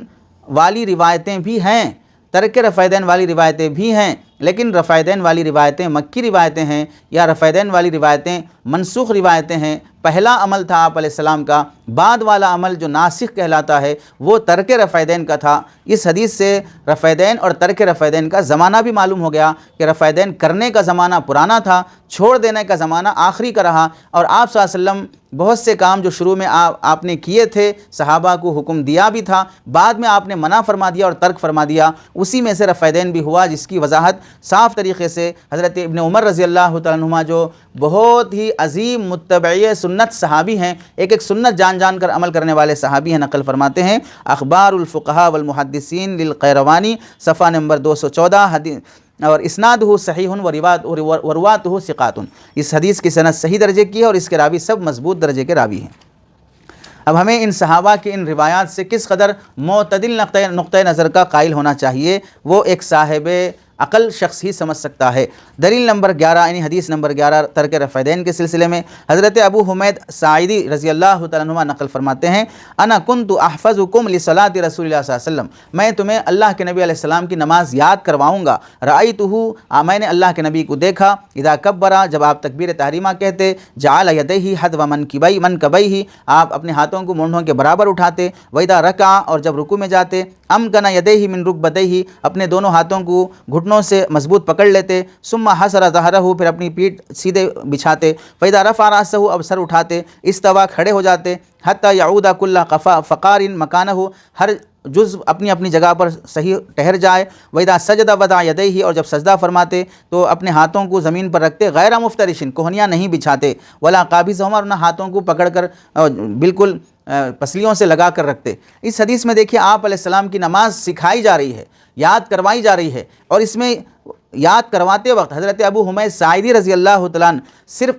والی روایتیں بھی ہیں، ترک رفع یدین والی روایتیں بھی ہیں، لیکن رفع یدین والی روایتیں مکی روایتیں ہیں، یا رفع یدین والی روایتیں منسوخ روایتیں ہیں۔ پہلا عمل تھا آپ علیہ السلام کا، بعد والا عمل جو ناسخ کہلاتا ہے وہ ترک رفع یدین کا تھا۔ اس حدیث سے رفع یدین اور ترک رفع یدین کا زمانہ بھی معلوم ہو گیا کہ رفع یدین کرنے کا زمانہ پرانا تھا، چھوڑ دینے کا زمانہ آخری کا رہا، اور آپ صلی اللہ علیہ وسلم بہت سے کام جو شروع میں آپ نے کیے تھے، صحابہ کو حکم دیا بھی تھا، بعد میں آپ نے منع فرما دیا اور ترک فرما دیا، اسی میں سے رفع یدین بھی ہوا، جس کی وضاحت صاف طریقے سے حضرت ابن عمر رضی اللہ تعالیٰ عنہما جو بہت ہی عظیم متبعی سنت صحابی ہیں، ایک سنت جان جان کر عمل کرنے والے صحابی ہیں، نقل فرماتے ہیں۔ اخبار الفقہاء والمحدثین للقیروانی صفحہ نمبر 214، حدیث اور اسنادہ صحیح ورواۃہ ثقات، اس حدیث کی سند صحیح درجے کی ہے اور اس کے راوی سب مضبوط درجے کے راوی ہیں۔ اب ہمیں ان صحابہ کی ان روایات سے کس قدر معتدل نقطۂ نظر کا قائل ہونا چاہیے، وہ ایک صاحب عقل شخص ہی سمجھ سکتا ہے۔ دلیل نمبر 11، یعنی حدیث نمبر 11 ترک رفع یدین کے سلسلے میں، حضرت ابو حمید ساعدی رضی اللہ تعالیٰ عنہ نقل فرماتے ہیں، انا کنت احفظکم لصلاۃ رسول اللہ صلی اللہ علیہ وسلم، میں تمہیں اللہ کے نبی علیہ السلام کی نماز یاد کرواؤں گا۔ رأیتہ، میں نے اللہ کے نبی کو دیکھا، اذا کبر، جب آپ تکبیر تحریمہ کہتے، جعل یدیہ حذو منکبیہ، آپ اپنے ہاتھوں کو مونڈوں کے برابر اٹھاتے، وَإِذَا رَكَعَ، اور جب رکوع میں جاتے، امکن یدیہ من رکبتیہ، اپنے دونوں ہاتھوں کو گھٹنوں سے مضبوط پکڑ لیتے، ثم حسر ظہرہ، پھر اپنی پیٹھ سیدھے بچھاتے، فإذا رفع رأسہ، اب سر اٹھاتے، استوى، کھڑے ہو جاتے، حتی یعود کل فقار مکانہ، ہر جزو اپنی اپنی جگہ پر صحیح ٹھہر جائے، وإذا سجد وضع یدیہ، اور جب سجدہ فرماتے تو اپنے ہاتھوں کو زمین پر رکھتے، غیر مفترشن، کوہنیاں نہیں بچھاتے، ولا قابضہما، اور نہ ہاتھوں کو پکڑ کر بالکل پسلیوں سے لگا کر رکھتے۔ اس حدیث میں دیکھیے آپ علیہ السلام کی نماز سکھائی جا رہی ہے، یاد کروائی جا رہی ہے، اور اس میں یاد کرواتے وقت حضرت ابو حمید ساعدی رضی اللہ تعالیٰ عنہ صرف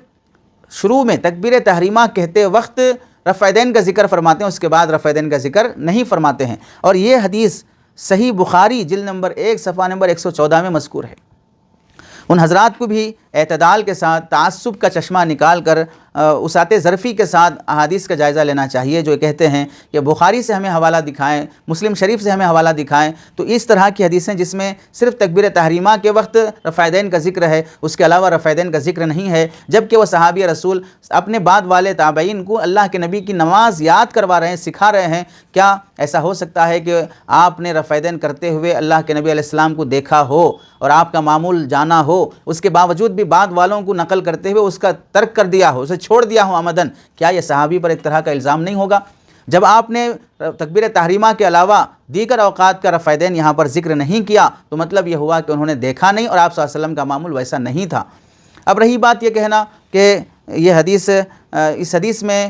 شروع میں تکبیر تحریمہ کہتے وقت رفع دین کا ذکر فرماتے ہیں، اس کے بعد رفع دین کا ذکر نہیں فرماتے ہیں۔ اور یہ حدیث صحیح بخاری جلد نمبر 1 صفحہ نمبر 114 میں مذکور ہے۔ ان حضرات کو بھی اعتدال کے ساتھ تعصب کا چشمہ نکال کر اسات ظرفی کے ساتھ احادیث کا جائزہ لینا چاہیے، جو کہتے ہیں کہ بخاری سے ہمیں حوالہ دکھائیں، مسلم شریف سے ہمیں حوالہ دکھائیں۔ تو اس طرح کی حدیثیں جس میں صرف تکبیر تحریمہ کے وقت رفع دین کا ذکر ہے، اس کے علاوہ رفع دین کا ذکر نہیں ہے، جبکہ وہ صحابی رسول اپنے بعد والے تابعین کو اللہ کے نبی کی نماز یاد کروا رہے ہیں، سکھا رہے ہیں، کیا ایسا ہو سکتا ہے کہ آپ نے رفع دین کرتے ہوئے اللہ کے نبی علیہ السلام کو دیکھا ہو اور آپ کا معمول جانا ہو، اس کے باوجود بھی بعد والوں کو نقل کرتے ہوئے اس کا ترک کر دیا ہو، اسے چھوڑ دیا ہو عمدن؟ کیا یہ صحابی پر ایک طرح کا الزام نہیں ہوگا؟ جب آپ نے تکبیر تحریمہ کے علاوہ دیگر اوقات کا رفع دین یہاں پر ذکر نہیں کیا تو مطلب یہ ہوا کہ انہوں نے دیکھا نہیں اور آپ صلی اللہ علیہ وسلم کا معمول ویسا نہیں تھا۔ اب رہی بات یہ کہنا کہ یہ حدیث اس حدیث میں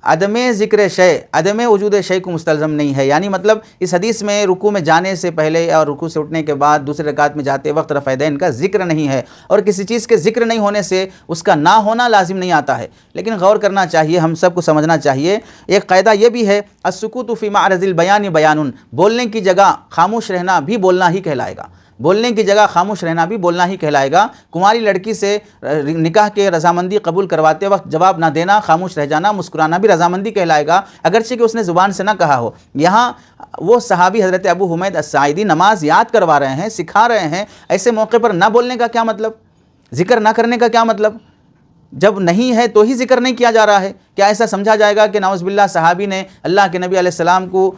عدم ذکر شے، عدم وجود شے کو مستلزم نہیں ہے، یعنی مطلب اس حدیث میں رکوع میں جانے سے پہلے اور رکوع سے اٹھنے کے بعد دوسرے رکعت میں جاتے وقت رفع دین کا ذکر نہیں ہے، اور کسی چیز کے ذکر نہیں ہونے سے اس کا نہ ہونا لازم نہیں آتا ہے۔ لیکن غور کرنا چاہیے، ہم سب کو سمجھنا چاہیے، ایک قاعدہ یہ بھی ہے السکوت فی معرض البیان بیان، بولنے کی جگہ خاموش رہنا بھی بولنا ہی کہلائے گا، بولنے کی جگہ خاموش رہنا بھی بولنا ہی کہلائے گا۔ کماری لڑکی سے نکاح کے رضامندی قبول کرواتے وقت جواب نہ دینا، خاموش رہ جانا، مسکرانا بھی رضامندی کہلائے گا، اگرچہ کہ اس نے زبان سے نہ کہا ہو۔ یہاں وہ صحابی حضرت ابو حمید الساعدی نماز یاد کروا رہے ہیں، سکھا رہے ہیں، ایسے موقع پر نہ بولنے کا کیا مطلب؟ ذکر نہ کرنے کا کیا مطلب؟ جب نہیں ہے تو ہی ذکر نہیں کیا جا رہا ہے؟ کیا ایسا سمجھا جائے گا کہ نعوذ باللہ صحابی نے اللہ کے نبی علیہ السلام کو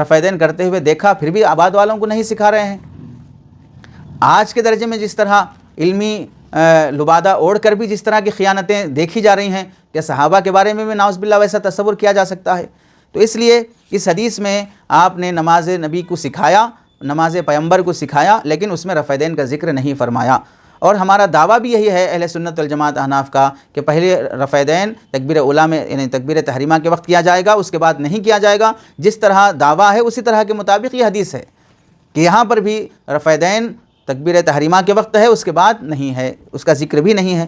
رفع دین کرتے ہوئے دیکھا پھر بھی آباد والوں کو نہیں سکھا رہے ہیں؟ آج کے درجے میں جس طرح علمی لبادہ اوڑھ کر بھی جس طرح کی خیانتیں دیکھی جا رہی ہیں، کیا صحابہ کے بارے میں بھی نعوذ باللہ ویسا تصور کیا جا سکتا ہے؟ تو اس لیے اس حدیث میں آپ نے نماز نبی کو سکھایا، نماز پیغمبر کو سکھایا، لیکن اس میں رفع دین کا ذکر نہیں فرمایا۔ اور ہمارا دعویٰ بھی یہی ہے اہل سنت والجماعت احناف کا کہ پہلے رفع دین تکبیر اولیٰ میں یعنی تکبیر تحریمہ کے وقت کیا جائے گا، اس کے بعد نہیں کیا جائے گا۔ جس طرح دعویٰ ہے اسی طرح کے مطابق یہ حدیث ہے کہ یہاں پر بھی رفع دین تکبیر تحریمہ کے وقت ہے، اس کے بعد نہیں ہے، اس کا ذکر بھی نہیں ہے۔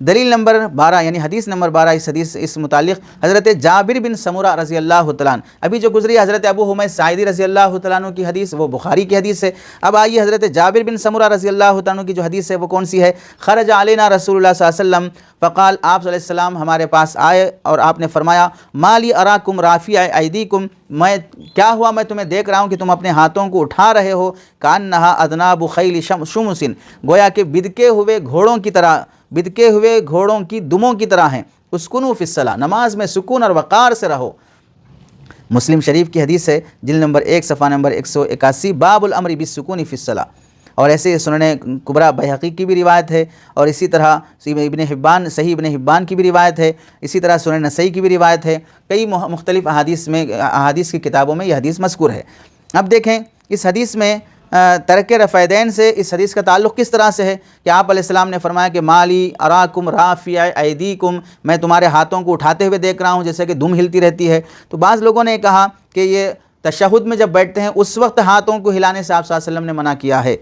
دلیل نمبر 12 یعنی حدیث نمبر 12 اس متعلق حضرت جابر بن سمرہ رضی اللہ تعالیٰ عنہ، ابھی جو گزری حضرت ابو حمید الساعدی رضی اللہ تعالیٰ عنہ کی حدیث وہ بخاری کی حدیث ہے۔ اب آئیے حضرت جابر بن سمرہ رضی اللہ تعالیٰ عنہ کی جو حدیث ہے وہ کون سی ہے؟ خرج علینا رسول اللہ صلی اللہ علیہ وسلم فقال، آپ صلی اللہ علیہ وسلم ہمارے پاس آئے اور آپ نے فرمایا ما لی اراکم رافع ایدیکم، میں کیا ہوا میں تمہیں دیکھ رہا ہوں کہ تم اپنے ہاتھوں کو اٹھا رہے ہو، کانہا اذناب خیل شمس، گویا کہ بدکے ہوئے گھوڑوں کی طرح، بدکے ہوئے گھوڑوں کی دموں کی طرح ہیں۔ اسکنوا فی الصلاۃ، نماز میں سکون اور وقار سے رہو۔ مسلم شریف کی حدیث ہے جلد نمبر 1 صفحہ نمبر 181، باب الامر بالسکون فی الصلاۃ۔ اور ایسے سنن کبریٰ بہقی کی بھی روایت ہے، اور اسی طرح صحیح ابن حبان کی بھی روایت ہے، اسی طرح سنن نسائی کی بھی روایت ہے، کئی مختلف احادیث کی کتابوں میں یہ حدیث مذکور ہے۔ اب دیکھیں اس حدیث میں ترک رفع دین سے اس حدیث کا تعلق کس طرح سے ہے کہ آپ علیہ السلام نے فرمایا کہ مالی اراکم رافع ایدیکم، میں تمہارے ہاتھوں کو اٹھاتے ہوئے دیکھ رہا ہوں جیسے کہ دم ہلتی رہتی ہے۔ تو بعض لوگوں نے کہا کہ یہ تشہد میں جب بیٹھتے ہیں اس وقت ہاتھوں کو ہلانے سے آپ صلی اللہ علیہ وسلم نے منع کیا ہے۔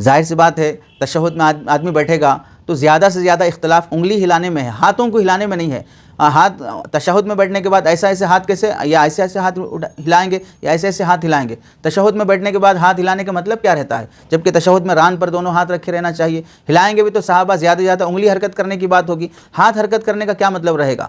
ظاہر سی بات ہے تشہد میں آدمی بیٹھے گا تو زیادہ سے زیادہ اختلاف انگلی ہلانے میں ہے، ہاتھوں کو ہلانے میں نہیں ہے۔ ہاتھ تشہد میں بیٹھنے کے بعد ایسا ایسے ہاتھ کیسے، یا ایسے ایسے ہاتھ ہلائیں گے یا ایسے ایسے ہاتھ ہلائیں گے؟ تشہد میں بیٹھنے کے بعد ہاتھ ہلانے کا مطلب کیا رہتا ہے؟ جبکہ تشہد میں ران پر دونوں ہاتھ رکھے رہنا چاہیے۔ ہلائیں گے بھی تو صحابہ زیادہ سے زیادہ انگلی حرکت کرنے کی بات ہوگی، ہاتھ حرکت کرنے کا کیا مطلب رہے گا؟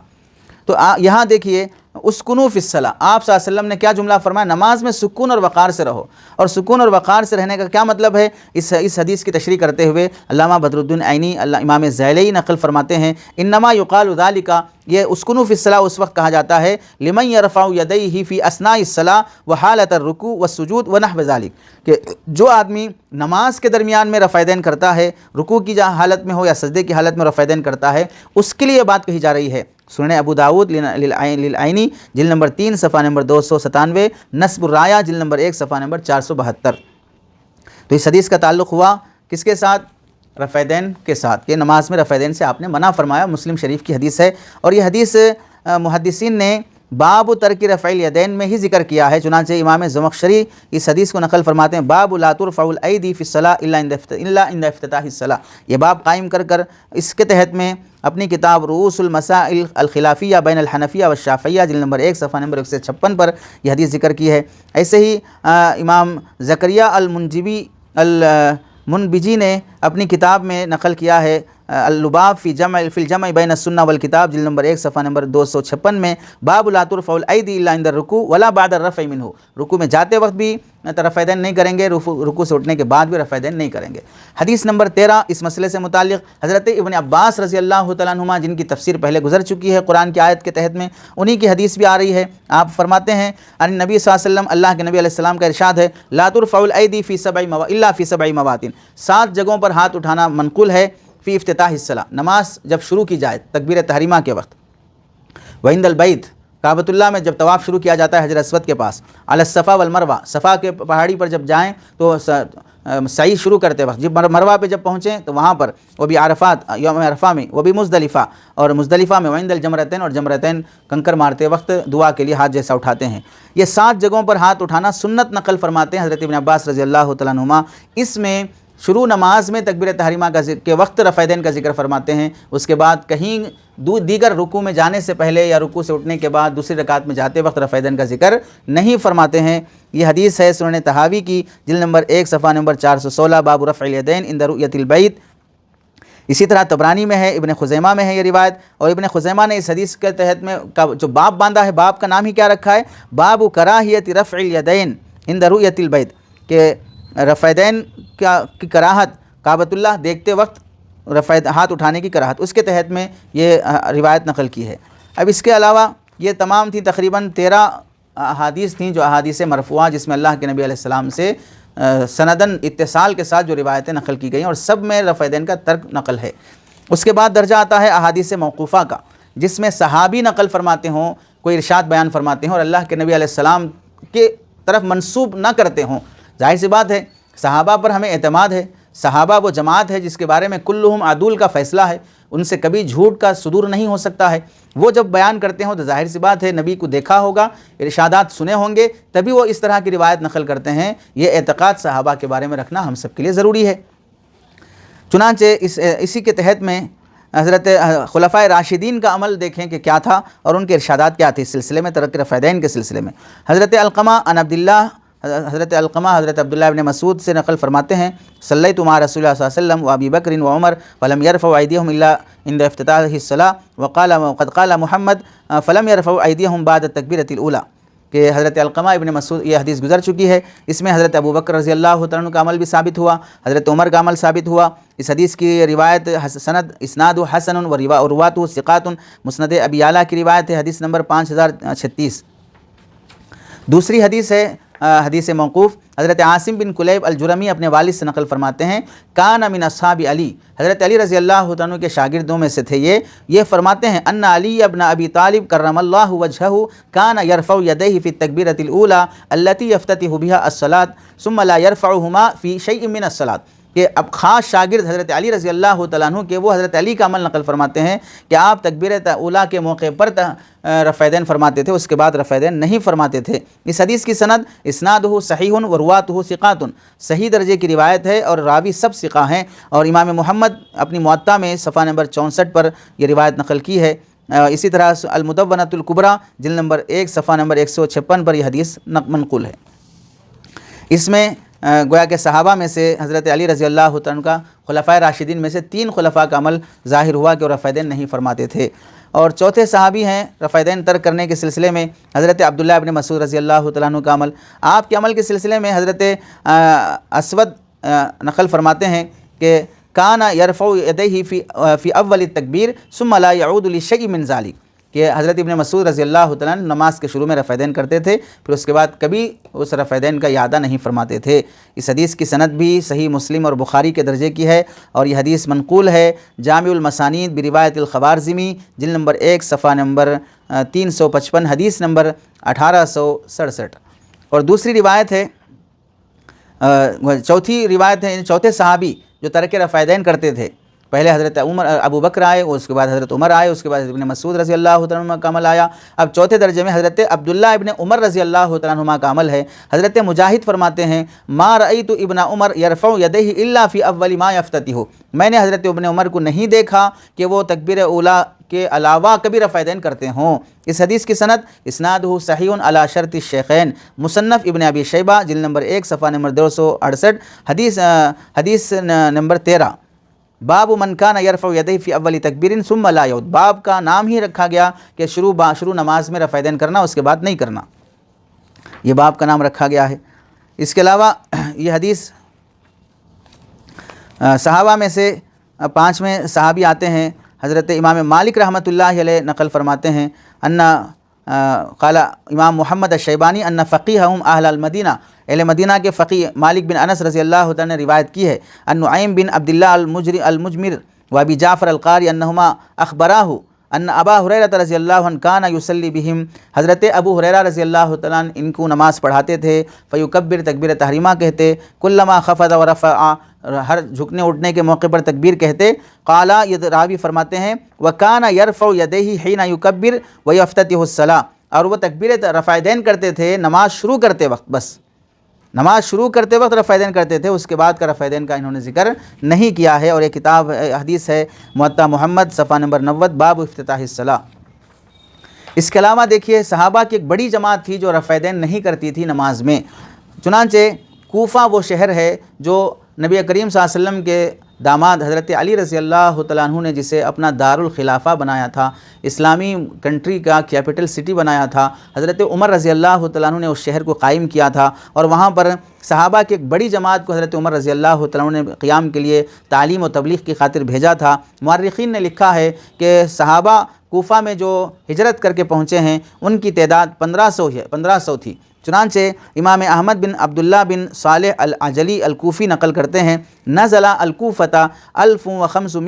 تو یہاں دیکھیے اسکنوا فی الصلاۃ، آپ صلی اللہ علیہ وسلم نے کیا جملہ فرمایا؟ نماز میں سکون اور وقار سے رہو۔ اور سکون اور وقار سے رہنے کا کیا مطلب ہے؟ اس حدیث کی تشریح کرتے ہوئے علامہ بدر الدین عینی امام زیلئی نقل فرماتے ہیں انما یقال ذلک، یہ اسکنوا فی الصلاۃ اس وقت کہا جاتا ہے لمن یرفع یدیہ فی اثناء الصلاۃ وحالۃ الرکوع والسجود ونحو ذلک، کہ جو آدمی نماز کے درمیان میں رفع دین کرتا ہے، رکوع کی حالت میں ہو یا سجدے کی حالت میں رفع دین کرتا ہے، اس کے لیے یہ بات کہی جا رہی ہے۔ سنن ابو داؤد للعینی جلد نمبر 3 صفحہ نمبر 297، نصب الرایہ جلد نمبر 1 صفحہ نمبر 472۔ تو اس حدیث کا تعلق ہوا کس کے ساتھ؟ رفع دین کے ساتھ، کہ نماز میں رفع دین سے آپ نے منع فرمایا، مسلم شریف کی حدیث ہے۔ اور یہ حدیث محدثین نے باب ترک رفع الیدین میں ہی ذکر کیا ہے، چنانچہ امام زمخشری اس حدیث کو نقل فرماتے ہیں باب لا ترفع الایدی فی الصلاۃ الا عند افتتاح الصلاۃ، یہ باب قائم کر اس کے تحت میں اپنی کتاب رؤوس المسائل الخلافیہ بین الحنفیہ والشافعیہ جلد نمبر 1 صفحہ نمبر 156 پر یہ حدیث ذکر کی ہے۔ ایسے ہی امام زکریہ المنبجی نے اپنی کتاب میں نقل کیا ہے اللباب فی الجمع بین السنہ والکتاب جلد نمبر 1 صفحہ نمبر 256 میں باب لا ترفع الایدی الا عند الرکوع ولا بعد الرفع منہ، رکوع میں جاتے وقت بھی رفع یدین نہیں کریں گے، رکوع سے اٹھنے کے بعد بھی رفع یدین نہیں کریں گے۔ حدیث نمبر 13 اس مسئلے سے متعلق حضرت ابن عباس رضی اللہ تعالیٰ عنہما، جن کی تفسیر پہلے گزر چکی ہے قرآن کی آیت کے تحت میں، انہی کی حدیث بھی آ رہی ہے۔ آپ فرماتے ہیں ان نبی صلی اللہ علیہ وسلم، اللہ کے نبی علیہ السلام کا ارشاد ہے لا ترفع الایدی فی الا فی 7 مواطن، 7 جگہوں پر ہاتھ اٹھانا منقول ہے فی افتتاح الصلاۃ، نماز جب شروع کی جائے تکبیر تحریمہ کے وقت، وعند البیت، کعبۃ اللہ میں جب طواف شروع کیا جاتا ہے حجر اسود کے پاس، علی الصفا والمروہ، صفا کے پہاڑی پر جب جائیں تو سعی شروع کرتے وقت، جب مروہ پہ جب پہنچیں تو وہاں پر، وہ بھی عرفات یوم عرفہ میں، وہ بھی مزدلفہ، اور مزدلفہ میں وعند الجمرتین، اور جمرتین کنکر مارتے وقت دعا کے لیے ہاتھ جیسا اٹھاتے ہیں۔ یہ 7 جگہوں پر ہاتھ اٹھانا سنت نقل فرماتے ہیں حضرت ابن عباس رضی اللہ تعالیٰ عنہما۔ اس میں شروع نماز میں تکبیر تحریمہ کے وقت رفع یدین کا ذکر فرماتے ہیں، اس کے بعد کہیں دیگر رکوع میں جانے سے پہلے یا رکوع سے اٹھنے کے بعد دوسری رکعت میں جاتے وقت رفع یدین کا ذکر نہیں فرماتے ہیں۔ یہ حدیث ہے سنن طحاوی کی جلد نمبر 1 صفحہ نمبر 416 باب رفع الیدین عند رؤیت البیت۔ اسی طرح طبرانی میں ہے، ابن خزیمہ میں ہے یہ روایت، اور ابن خزیمہ نے اس حدیث کے تحت میں جو باب باندھا ہے، باب کا نام ہی کیا رکھا ہے، باب کراہیت رفع الیدین عند رؤیت البیت، کہ رفع یدین کی کراہت، کعبۃ اللہ دیکھتے وقت ہاتھ اٹھانے کی کراہت، اس کے تحت میں یہ روایت نقل کی ہے۔ اب اس کے علاوہ یہ تمام تھیں تقریباً 13 احادیث تھیں جو احادیث مرفوعہ، جس میں اللہ کے نبی علیہ السلام سے سندن اتصال کے ساتھ جو روایتیں نقل کی گئیں، اور سب میں رفع یدین کا ترک نقل ہے۔ اس کے بعد درجہ آتا ہے احادیث موقوفہ کا، جس میں صحابی نقل فرماتے ہوں، کوئی ارشاد بیان فرماتے ہوں اور اللہ کے نبی علیہ السلام کے طرف منسوب نہ کرتے ہوں۔ ظاہر سی بات ہے صحابہ پر ہمیں اعتماد ہے، صحابہ وہ جماعت ہے جس کے بارے میں کلہم عدول کا فیصلہ ہے، ان سے کبھی جھوٹ کا صدور نہیں ہو سکتا ہے۔ وہ جب بیان کرتے ہوں تو ظاہر سی بات ہے نبی کو دیکھا ہوگا، ارشادات سنے ہوں گے، تبھی وہ اس طرح کی روایت نقل کرتے ہیں۔ یہ اعتقاد صحابہ کے بارے میں رکھنا ہم سب کے لیے ضروری ہے۔ چنانچہ اسی کے تحت میں حضرت خلفائے راشدین کا عمل دیکھیں کہ کیا تھا اور ان کے ارشادات کیا تھے اس سلسلے میں، ترک رفع یدین کے سلسلے میں۔ حضرت علقمہ حضرت عبداللہ ابن مسعود سے نقل فرماتے ہیں صلیت مع رسول اللہ صلی اللہ علیہ وسلم و ابی بکر و عمر فلم یرفعوا ایدیہم الا عند افتتاح الصلاۃ وقد قال محمد فلم یرفعوا ایدیہم بعد التکبیرۃ الاولی، کہ حضرت علقمہ ابن مسعود، یہ حدیث گزر چکی ہے، اس میں حضرت ابو بکر رضی اللہ تعالیٰ عنہ کا عمل بھی ثابت ہوا، حضرت عمر کا عمل ثابت ہوا۔ اس حدیث کی روایت اسناد حسن و رواۃ ثقات، مسند ابی اعلیٰ کی روایت ہے، حدیث نمبر 5036۔ دوسری حدیث ہے حدیث موقوف، حضرت عاصم بن کلیب الجرمی اپنے والد سے نقل فرماتے ہیں کان من اصحاب علی، حضرت علی رضی اللہ عنہ کے شاگردوں میں سے تھے یہ فرماتے ہیں ان علی ابن ابی طالب کرم اللہ وجہہ کان یرفع یدیہ فی التکبیرۃ الاولی التی یفتتح بها الصلاۃ ثم لا یرفعہما فی شیء من الصلاۃ، کہ اب خاص شاگرد حضرت علی رضی اللہ تعالیٰ عنہ کے وہ حضرت علی کا عمل نقل فرماتے ہیں کہ آپ تکبیرۃ اولیٰ کے موقع پر رفع یدین فرماتے تھے، اس کے بعد رفع یدین نہیں فرماتے تھے۔ اس حدیث کی سند اسنادہ صحیح و رواۃہ ثقات، صحیح درجے کی روایت ہے اور راوی سب ثقہ ہیں، اور امام محمد اپنی موطا میں صفحہ نمبر 64 پر یہ روایت نقل کی ہے۔ اسی طرح المدونۃ الکبریٰ جلد نمبر 1 صفحہ نمبر 156 پر یہ حدیث منقول ہے۔ اس میں گویا کہ صحابہ میں سے حضرت علی رضی اللہ عنہ کا، خلفائے راشدین میں سے 3 خلفاء کا عمل ظاہر ہوا کہ وہ رفع یدین نہیں فرماتے تھے، اور چوتھے صحابی ہیں رفع یدین ترک کرنے کے سلسلے میں حضرت عبداللہ ابن مسعود رضی اللہ تعالیٰ عنہ کا عمل۔ آپ کے عمل کے سلسلے میں حضرت اسود نقل فرماتے ہیں کہ کان یرفع یدیہ فی اول التکبیر ثم لا یعود لشیء من ذلک، کہ حضرت ابن مسعود رضی اللہ تعالیٰ عنہ نماز کے شروع میں رفع یدین کرتے تھے، پھر اس کے بعد کبھی اس رفع یدین کا اعادہ نہیں فرماتے تھے۔ اس حدیث کی سند بھی صحیح مسلم اور بخاری کے درجے کی ہے، اور یہ حدیث منقول ہے جامع المسانید بروایت الخوارزمی جلد نمبر 1 صفحہ نمبر 355، حدیث نمبر 1867۔ اور دوسری روایت ہے، چوتھی روایت ہے چوتھے صحابی جو ترک رفع یدین کرتے تھے، پہلے حضرت ابو بکر آئے، اس کے بعد حضرت عمر آئے، اس کے بعد ابن مسعود رضی اللہ تعالیٰ عنہ کا عمل آیا، اب چوتھے درجے میں حضرت عبداللہ ابن عمر رضی اللہ تعالیٰ عنہ کا عمل ہے۔ حضرت مجاہد فرماتے ہیں ما رأیت ابن عمر یرفع یدیہ الا فی اول ما یفتتح، میں نے حضرت ابن عمر کو نہیں دیکھا کہ وہ تکبیر اولیٰ کے علاوہ کبھی رفع یدین کرتے ہوں۔ اس حدیث کی سند اسنادہ صحیح علی شرط الشیخین، مصنف ابن ابی شیبہ جلد نمبر 1 صفحہ نمبر 268، حدیث نمبر 13، باب من کان یرفع یدیہ فی اول تکبیر ثم لا یعود، باب کا نام ہی رکھا گیا کہ شروع نماز میں رفع یدین کرنا، اس کے بعد نہیں کرنا، یہ باب کا نام رکھا گیا ہے۔ اس کے علاوہ یہ حدیث صحابہ میں سے 5ویں صحابی آتے ہیں، حضرت امام مالک رحمۃ اللہ علیہ نقل فرماتے ہیں ان قال امام محمد الشیبانی ان فقیہہم اہل المدینہ، اہل مدینہ کے فقیہ مالک بن انس رضی اللہ عنہ نے روایت کی ہے ان نعیم بن عبداللہ المجمر و ابی جعفر القاری انہما اخبراہ ان ابا ہریرہ رضی اللہ عنہ کان یصلی بہم، حضرت ابو ہریرہ رضی اللہ تعالیٰ عنہ ان کو نماز پڑھاتے تھے، فیکبر تکبیر تحریمہ کہتے، کلما خفض ورفع، ہر جھکنے اٹھنے کے موقع پر تکبیر کہتے، قالا، یہ راوی فرماتے ہیں وکان یرفع یدیہ حین یکبر ویفتتح الصلاۃ، اور وہ تکبیر رفع یدین کرتے تھے نماز شروع کرتے وقت، بس نماز شروع کرتے وقت رفع یدین کرتے تھے، اس کے بعد کا رفع یدین کا انہوں نے ذکر نہیں کیا ہے۔ اور یہ کتاب حدیث ہے موطا محمد صفحہ نمبر 90 باب افتتاح الصلاۃ۔ اس کے علاوہ دیکھیے صحابہ کی ایک بڑی جماعت تھی جو رفع یدین نہیں کرتی تھی نماز میں، چنانچہ کوفہ وہ شہر ہے جو نبی کریم صلی اللہ علیہ وسلم کے داماد حضرت علی رضی اللہ تعالیٰ عنہ نے جسے اپنا دارالخلافہ بنایا تھا، اسلامی کنٹری کا کیپٹل سٹی بنایا تھا، حضرت عمر رضی اللہ تعالیٰ عنہ نے اس شہر کو قائم کیا تھا، اور وہاں پر صحابہ کی ایک بڑی جماعت کو حضرت عمر رضی اللہ تعالیٰ عنہ نے قیام کے لیے تعلیم و تبلیغ کی خاطر بھیجا تھا۔ مورخین نے لکھا ہے کہ صحابہ کوفہ میں جو ہجرت کر کے پہنچے ہیں ان کی تعداد 1500 تھی۔ چنانچہ امام احمد بن عبداللہ بن صالح العجلی الکوفی نقل کرتے ہیں نزل الکوفۃ 1500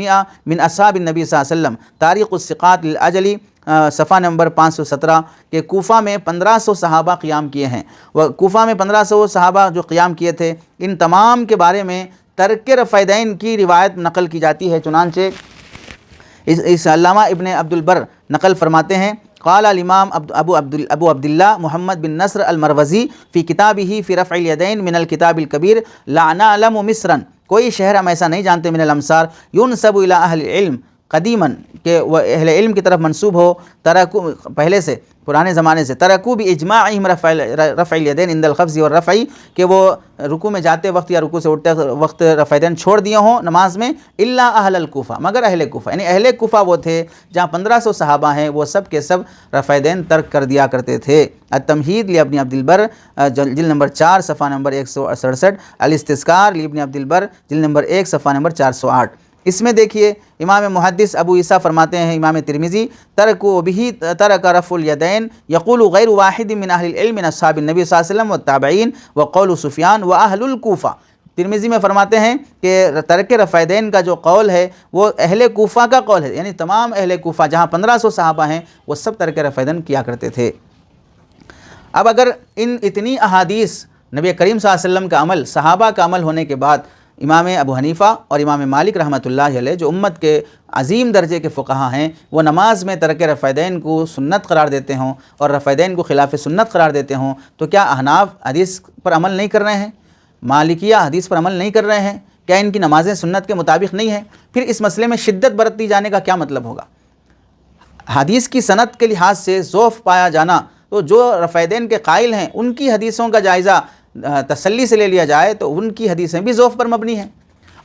من اصحاب النبی صلی اللہ علیہ وسلم، تاریخ الثقات للعجلی صفحہ نمبر 517، کہ کوفہ میں 1500 صحابہ قیام کیے ہیں۔ کوفہ میں 1500 صحابہ جو قیام کیے تھے، ان تمام کے بارے میں ترک رفع یدین کی روایت نقل کی جاتی ہے۔ چنانچہ اس علامہ ابن عبد البر نقل فرماتے ہیں قال الامام ابو عبداللہ محمد بن نصر المروزی فی کتابہ فی رفع الیدین من الکتاب الکبیر لا نعلم مصرا، کوئی شہر ہم ایسا نہیں جانتے من الامصار ینسب الی اہل العلم قدیما، کہ وہ اہل علم کی طرف منسوب ہو، ترکو پہلے سے پرانے زمانے سے، ترکو باجماعہم رفع الیدین عند الخفض والرفع، کہ وہ رکوع میں جاتے وقت یا رکوع سے اٹھتے وقت رفع یدین چھوڑ دیے ہوں نماز میں، الا اہل الکوفہ، مگر اہل کوفہ، یعنی اہل کوفہ وہ تھے جہاں 1500 صحابہ ہیں، وہ سب کے سب رفع یدین ترک کر دیا کرتے تھے۔ التمہید لابن عبد البر جلد نمبر 4 صفحہ نمبر 167، الاستذکار لابن عبد البر جلد نمبر 1 صفحہ نمبر 408۔ اس میں دیکھیے امام محدث ابو عیسیٰ فرماتے ہیں، امام ترمذی ترکوا بہ ترک رفع الیدین یقول غیر واحد من اہل العلم من اصحاب النبی صلی اللہ علیہ وسلم والتابعین وقول سفیان واہل الکوفہ، ترمذی میں فرماتے ہیں کہ ترک رفع یدین کا جو قول ہے وہ اہل کوفہ کا قول ہے، یعنی تمام اہل کوفہ جہاں 1500 صحابہ ہیں وہ سب ترک رفع یدین کیا کرتے تھے۔ اب اگر اتنی احادیث نبی کریم صلی اللہ علیہ وسلم کا عمل، صحابہ کا عمل ہونے کے بعد امام ابو حنیفہ اور امام مالک رحمۃ اللہ علیہ جو امت کے عظیم درجے کے فقہا ہیں، وہ نماز میں ترک رفع یدین کو سنت قرار دیتے ہوں اور رفع یدین کو خلاف سنت قرار دیتے ہوں، تو کیا احناف حدیث پر عمل نہیں کر رہے ہیں؟ مالکیہ حدیث پر عمل نہیں کر رہے ہیں؟ کیا ان کی نمازیں سنت کے مطابق نہیں ہیں؟ پھر اس مسئلے میں شدت برتی جانے کا کیا مطلب ہوگا؟ حدیث کی سند کے لحاظ سے ضعف پایا جانا، تو جو رفع یدین کے قائل ہیں ان کی حدیثوں کا جائزہ تسلی سے لے لیا جائے تو ان کی حدیثیں بھی ضعف پر مبنی ہیں،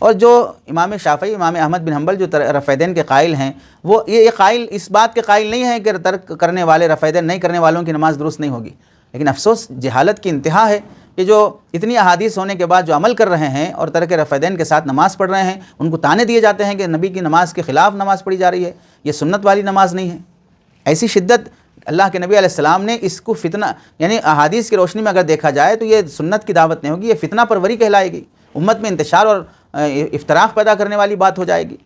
اور جو امام شافعی، امام احمد بن حنبل جو رفع یدین کے قائل ہیں، وہ یہ قائل اس بات کے قائل نہیں ہیں کہ ترک کرنے والے، رفع یدین نہیں کرنے والوں کی نماز درست نہیں ہوگی، لیکن افسوس جہالت کی انتہا ہے کہ جو اتنی احادیث ہونے کے بعد جو عمل کر رہے ہیں اور ترک رفع یدین کے ساتھ نماز پڑھ رہے ہیں، ان کو تانے دیے جاتے ہیں کہ نبی کی نماز کے خلاف نماز پڑھی جا رہی ہے، یہ سنت والی نماز نہیں ہے۔ ایسی شدت اللہ کے نبی علیہ السلام نے اس کو فتنہ، یعنی احادیث کی روشنی میں اگر دیکھا جائے تو یہ سنت کی دعوت نہیں ہوگی، یہ فتنہ پروری کہلائے گی، امت میں انتشار اور افتراق پیدا کرنے والی بات ہو جائے گی۔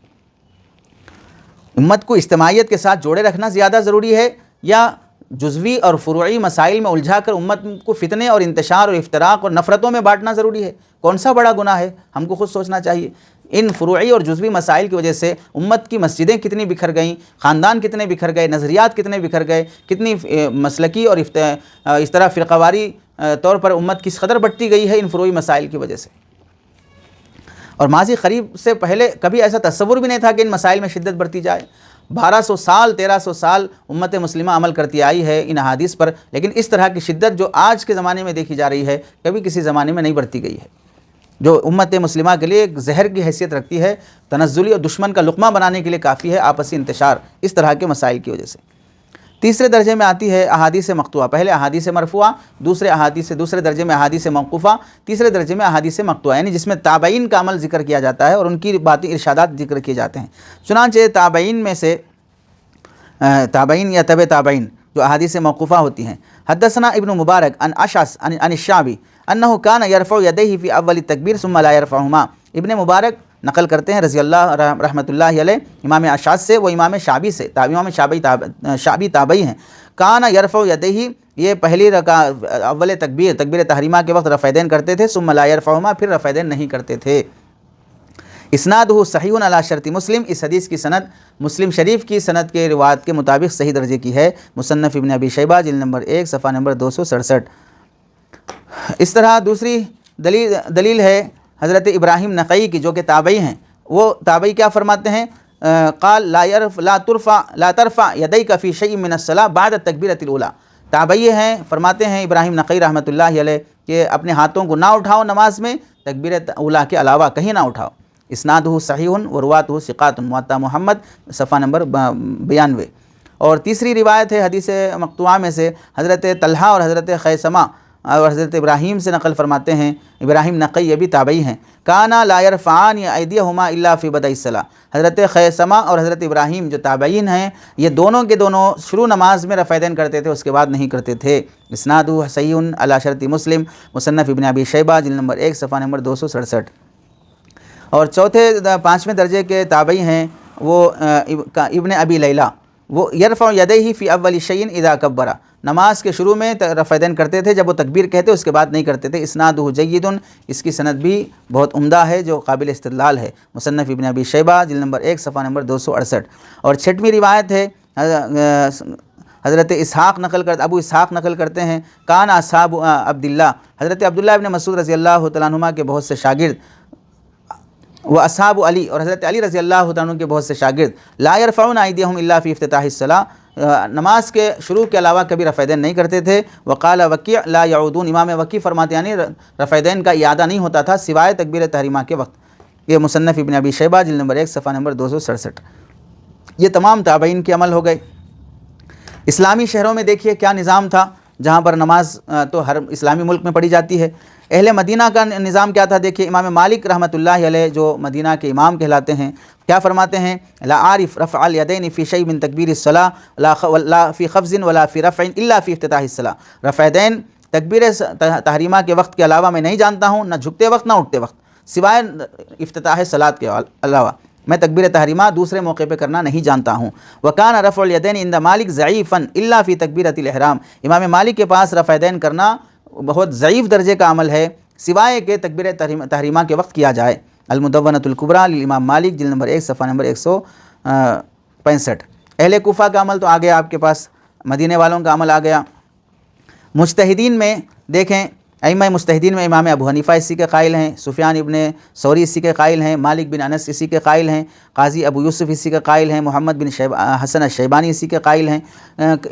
امت کو اجتماعیت کے ساتھ جوڑے رکھنا زیادہ ضروری ہے یا جزوی اور فروعی مسائل میں الجھا کر امت کو فتنے اور انتشار اور افتراق اور نفرتوں میں بانٹنا ضروری ہے؟ کون سا بڑا گناہ ہے؟ ہم کو خود سوچنا چاہیے۔ ان فروعی اور جزوی مسائل کی وجہ سے امت کی مسجدیں کتنی بکھر گئیں، خاندان کتنے بکھر گئے، نظریات کتنے بکھر گئے، کتنی مسلکی اور اس طرح فرقہ واری طور پر امت کس قدر بٹتی گئی ہے ان فروعی مسائل کی وجہ سے۔ اور ماضی قریب سے پہلے کبھی ایسا تصور بھی نہیں تھا کہ ان مسائل میں شدت بڑھتی جائے۔ 1200 سال 1300 سال امت مسلمہ عمل کرتی آئی ہے ان احادیث پر، لیکن اس طرح کی شدت جو آج کے زمانے میں دیکھی جا رہی ہے کبھی کسی زمانے میں نہیں بڑھتی گئی ہے، جو امت مسلمہ کے لیے ایک زہر کی حیثیت رکھتی ہے، تنزلی اور دشمن کا لقمہ بنانے کے لیے کافی ہے آپسی انتشار اس طرح کے مسائل کی وجہ سے۔ تیسرے درجے میں آتی ہے احادیث مقطوعہ، پہلے احادیث مرفوعہ، دوسرے درجے میں احادیث موقوفہ، تیسرے درجے میں احادیث مقطوعہ، یعنی جس میں تابعین کا عمل ذکر کیا جاتا ہے اور ان کی باتیں ارشادات ذکر کیے جاتے ہیں۔ چنانچہ تابعین میں سے تابعین یا تبع تابعین جو احادیث موقوفہ ہوتی ہیں، حدثنا ابن مبارک عن اشعث عن الشعبی انہ کان یرفع یدیہ فی اول التکبیر ثم لا یرفعہما۔ ابن مبارک نقل کرتے ہیں رضی اللہ رحمۃ اللہ علیہ امام اشعث سے، وہ امام شعبی سے، امام شعبی تابعی ہیں۔ کان یرفع یدیہ، یہ پہلی اول تکبیر تحریمہ کے وقت رفع یدین کرتے تھے، ثم لا یرفعہما، پھر رفع یدین نہیں کرتے تھے۔ اسنادہ صحیح علی شرط مسلم، اس حدیث کی سند مسلم شریف کی سند کے روایت کے مطابق صحیح درجے کی ہے۔ مصنف ابن ابی شیبہ جلد نمبر 1 صفحہ نمبر 267۔ اس طرح دوسری دلیل ہے حضرت ابراہیم نقعی کی، جو کہ تابعی ہیں۔ وہ تابعی کیا فرماتے ہیں؟ قال لا ترفع یدیک فی شیء من الصلاۃ بعد التکبیرۃ الاولی۔ تابعی ہیں، فرماتے ہیں ابراہیم نقعی رحمۃ اللہ علیہ کہ اپنے ہاتھوں کو نہ اٹھاؤ نماز میں تکبیرۃ اولی کے علاوہ کہیں نہ اٹھاؤ۔ اسنادہ صحیح ورواۃہ ثقات، موطأ محمد صفحہ نمبر 92۔ اور تیسری روایت ہے حدیث مقطوعہ میں سے حضرت طلحہ اور حضرت خیثمہ اور حضرت ابراہیم سے نقل فرماتے ہیں، ابراہیم نقعی یہ بھی تابعی ہیں، کانا لا یرفعان ایدیہما الا فی بدء الصلاۃ۔ حضرت خیثمہ اور حضرت ابراہیم جو تابعین ہیں، یہ دونوں کے دونوں شروع نماز میں رفع یدین کرتے تھے، اس کے بعد نہیں کرتے تھے۔ اسنادہ صحیح علی شرط مسلم، مصنف ابن ابی شیبہ جلد نمبر 1 صفحہ نمبر 267۔ اور پانچویں درجے کے تابعی ہیں وہ ابن ابی لیلہ، وہ یرفع یدیہ فی اول شیء اذا کبر، نماز کے شروع میں رفع یدین کرتے تھے جب وہ تکبیر کہتے اس کے بعد نہیں کرتے تھے۔ اسنادہ جید، اس کی سند بھی بہت عمدہ ہے جو قابل استدلال ہے۔ مصنف ابن ابی شیبہ جلد نمبر 1 صفحہ نمبر 268۔ اور چھٹویں روایت ہے حضرت ابو اسحاق نقل کرتے ہیں، کان اصحاب عبداللہ، حضرت عبداللہ ابن مسعود رضی اللہ تعالیٰ عنہما کے بہت سے شاگرد، وہ اصحاب علی اور حضرت علی رضی اللہ تعالیٰ عنہ کے بہت سے شاگرد، لا یرفعون ایدیہم الا فی افتتاح الصلاۃ، نماز کے شروع کے علاوہ کبھی رفع یدین نہیں کرتے تھے۔ وقال وکیع لا یعودون، امام وکیع فرماتے یعنی رفع یدین کا اعادہ نہیں ہوتا تھا سوائے تکبیر تحریمہ کے وقت۔ یہ مصنف ابن ابی شیبہ جلد نمبر 1 صفحہ نمبر 267۔ یہ تمام تابعین کے عمل ہو گئے۔ اسلامی شہروں میں دیکھیے کیا نظام تھا، جہاں پر نماز تو ہر اسلامی ملک میں پڑھی جاتی ہے۔ اہل مدینہ کا نظام کیا تھا دیکھیے، امام مالک رحمۃ اللہ علیہ جو مدینہ کے امام کہلاتے ہیں، کیا فرماتے ہیں؟ لا عارف رفع الیدین فی شیء من تکبیر الصلاۃ لا فی خفض ولا فی رفع الا فی افتتاح الصلاۃ۔ رفع یدین تکبیر تحریمہ کے وقت کے علاوہ میں نہیں جانتا ہوں، نہ جھکتے وقت نہ اٹھتے وقت، سوائے افتتاح صلاۃ کے علاوہ میں تکبیر تحریمہ دوسرے موقع پہ کرنا نہیں جانتا ہوں۔ وکان رفع الیدین عند مالک ضعیفا الا فی تکبیرۃ الاحرام، امام مالک کے پاس رفع یدین کرنا بہت ضعیف درجے کا عمل ہے سوائے کہ تکبیر تحریمہ کے وقت کیا جائے۔ المدونۃ الکبریٰ للامام مالک جلد نمبر 1 صفحہ نمبر 165۔ اہل کوفہ کا عمل تو آ گیا آپ کے پاس، مدینے والوں کا عمل آ گیا۔ مجتہدین میں دیکھیں، ائمہ مجتہدین میں امام ابو حنیفہ اسی کے قائل ہیں، سفیان ابن ثوری اسی کے قائل ہیں، مالک بن انس اسی کے قائل ہیں، قاضی ابو یوسف اسی کے قائل ہیں، محمد بن حسن الشیبانی اسی کے قائل ہیں۔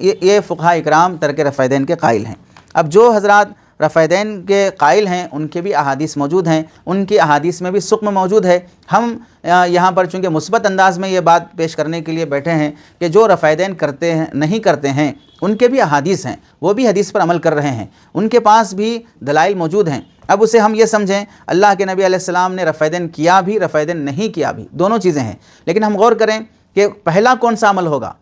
یہ فقہاء اکرام ترک رفع یدین کے قائل ہیں۔ اب جو حضرات رفع یدین کے قائل ہیں ان کے بھی احادیث موجود ہیں، ان کی احادیث میں بھی سقم موجود ہے۔ ہم یہاں پر چونکہ مثبت انداز میں یہ بات پیش کرنے کے لیے بیٹھے ہیں کہ جو رفع یدین کرتے ہیں نہیں کرتے ہیں ان کے بھی احادیث ہیں، وہ بھی حدیث پر عمل کر رہے ہیں، ان کے پاس بھی دلائل موجود ہیں۔ اب اسے ہم یہ سمجھیں اللہ کے نبی علیہ السلام نے رفع یدین کیا بھی، رفع یدین نہیں کیا بھی، دونوں چیزیں ہیں۔ لیکن ہم غور کریں کہ پہلا کون سا عمل ہوگا،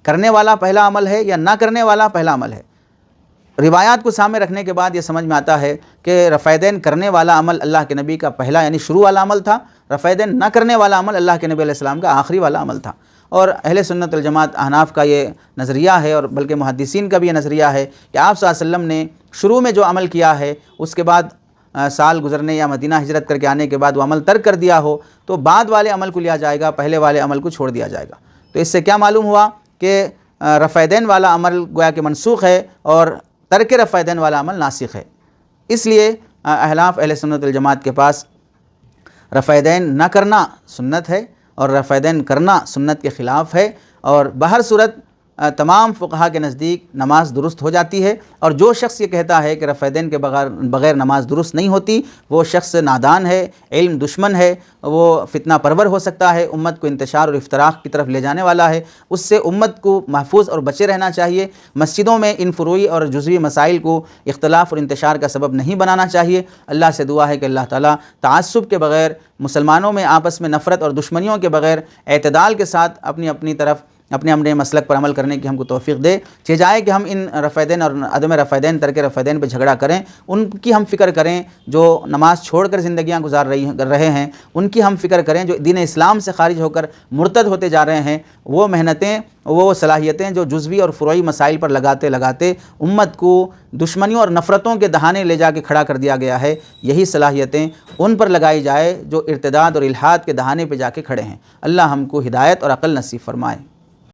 کرنے والا پہلا عمل ہے یا نہ کرنے والا پہلا عمل ہے؟ روایات کو سامنے رکھنے کے بعد یہ سمجھ میں آتا ہے کہ رفع یدین کرنے والا عمل اللہ کے نبی کا پہلا یعنی شروع والا عمل تھا، رفع یدین نہ کرنے والا عمل اللہ کے نبی علیہ السلام کا آخری والا عمل تھا۔ اور اہل سنت والجماعت احناف کا یہ نظریہ ہے، اور بلکہ محدثین کا بھی یہ نظریہ ہے کہ آپ صلی اللہ علیہ وسلم نے شروع میں جو عمل کیا ہے اس کے بعد سال گزرنے یا مدینہ ہجرت کر کے آنے کے بعد وہ عمل ترک کر دیا ہو تو بعد والے عمل کو لیا جائے گا، پہلے والے عمل کو چھوڑ دیا جائے گا۔ تو اس سے کیا معلوم ہوا کہ رفع دین والا عمل گویا کہ منسوخ ہے اور ترک رفع دین والا عمل ناسخ ہے۔ اس لیے احناف اہل سنت والجماعت کے پاس رفع دین نہ کرنا سنت ہے اور رفع دین کرنا سنت کے خلاف ہے، اور بہر صورت تمام فقہا کے نزدیک نماز درست ہو جاتی ہے، اور جو شخص یہ کہتا ہے کہ رفع دین کے بغیر نماز درست نہیں ہوتی وہ شخص نادان ہے، علم دشمن ہے، وہ فتنہ پرور ہو سکتا ہے، امت کو انتشار اور افتراق کی طرف لے جانے والا ہے۔ اس سے امت کو محفوظ اور بچے رہنا چاہیے۔ مسجدوں میں ان فروعی اور جزوی مسائل کو اختلاف اور انتشار کا سبب نہیں بنانا چاہیے۔ اللہ سے دعا ہے کہ اللہ تعالیٰ تعصب کے بغیر، مسلمانوں میں آپس میں نفرت اور دشمنیوں کے بغیر اعتدال کے ساتھ اپنی طرف اپنے مسلک پر عمل کرنے کی ہم کو توفیق دے۔ چہ جائے کہ ہم ان رفع دین اور عدم رفع دین، ترک رفع دین پہ جھگڑا کریں، ان کی ہم فکر کریں جو نماز چھوڑ کر زندگیاں گزار رہے ہیں، ان کی ہم فکر کریں جو دین اسلام سے خارج ہو کر مرتد ہوتے جا رہے ہیں۔ وہ محنتیں، وہ صلاحیتیں جو جزوی اور فروعی مسائل پر لگاتے امت کو دشمنیوں اور نفرتوں کے دہانے لے جا کے کھڑا کر دیا گیا ہے، یہی صلاحیتیں ان پر لگائی جائے جو ارتداد اور الحاد کے دہانے پہ جا کے کھڑے ہیں۔ اللہ ہم کو ہدایت اور عقل نصیب فرمائے۔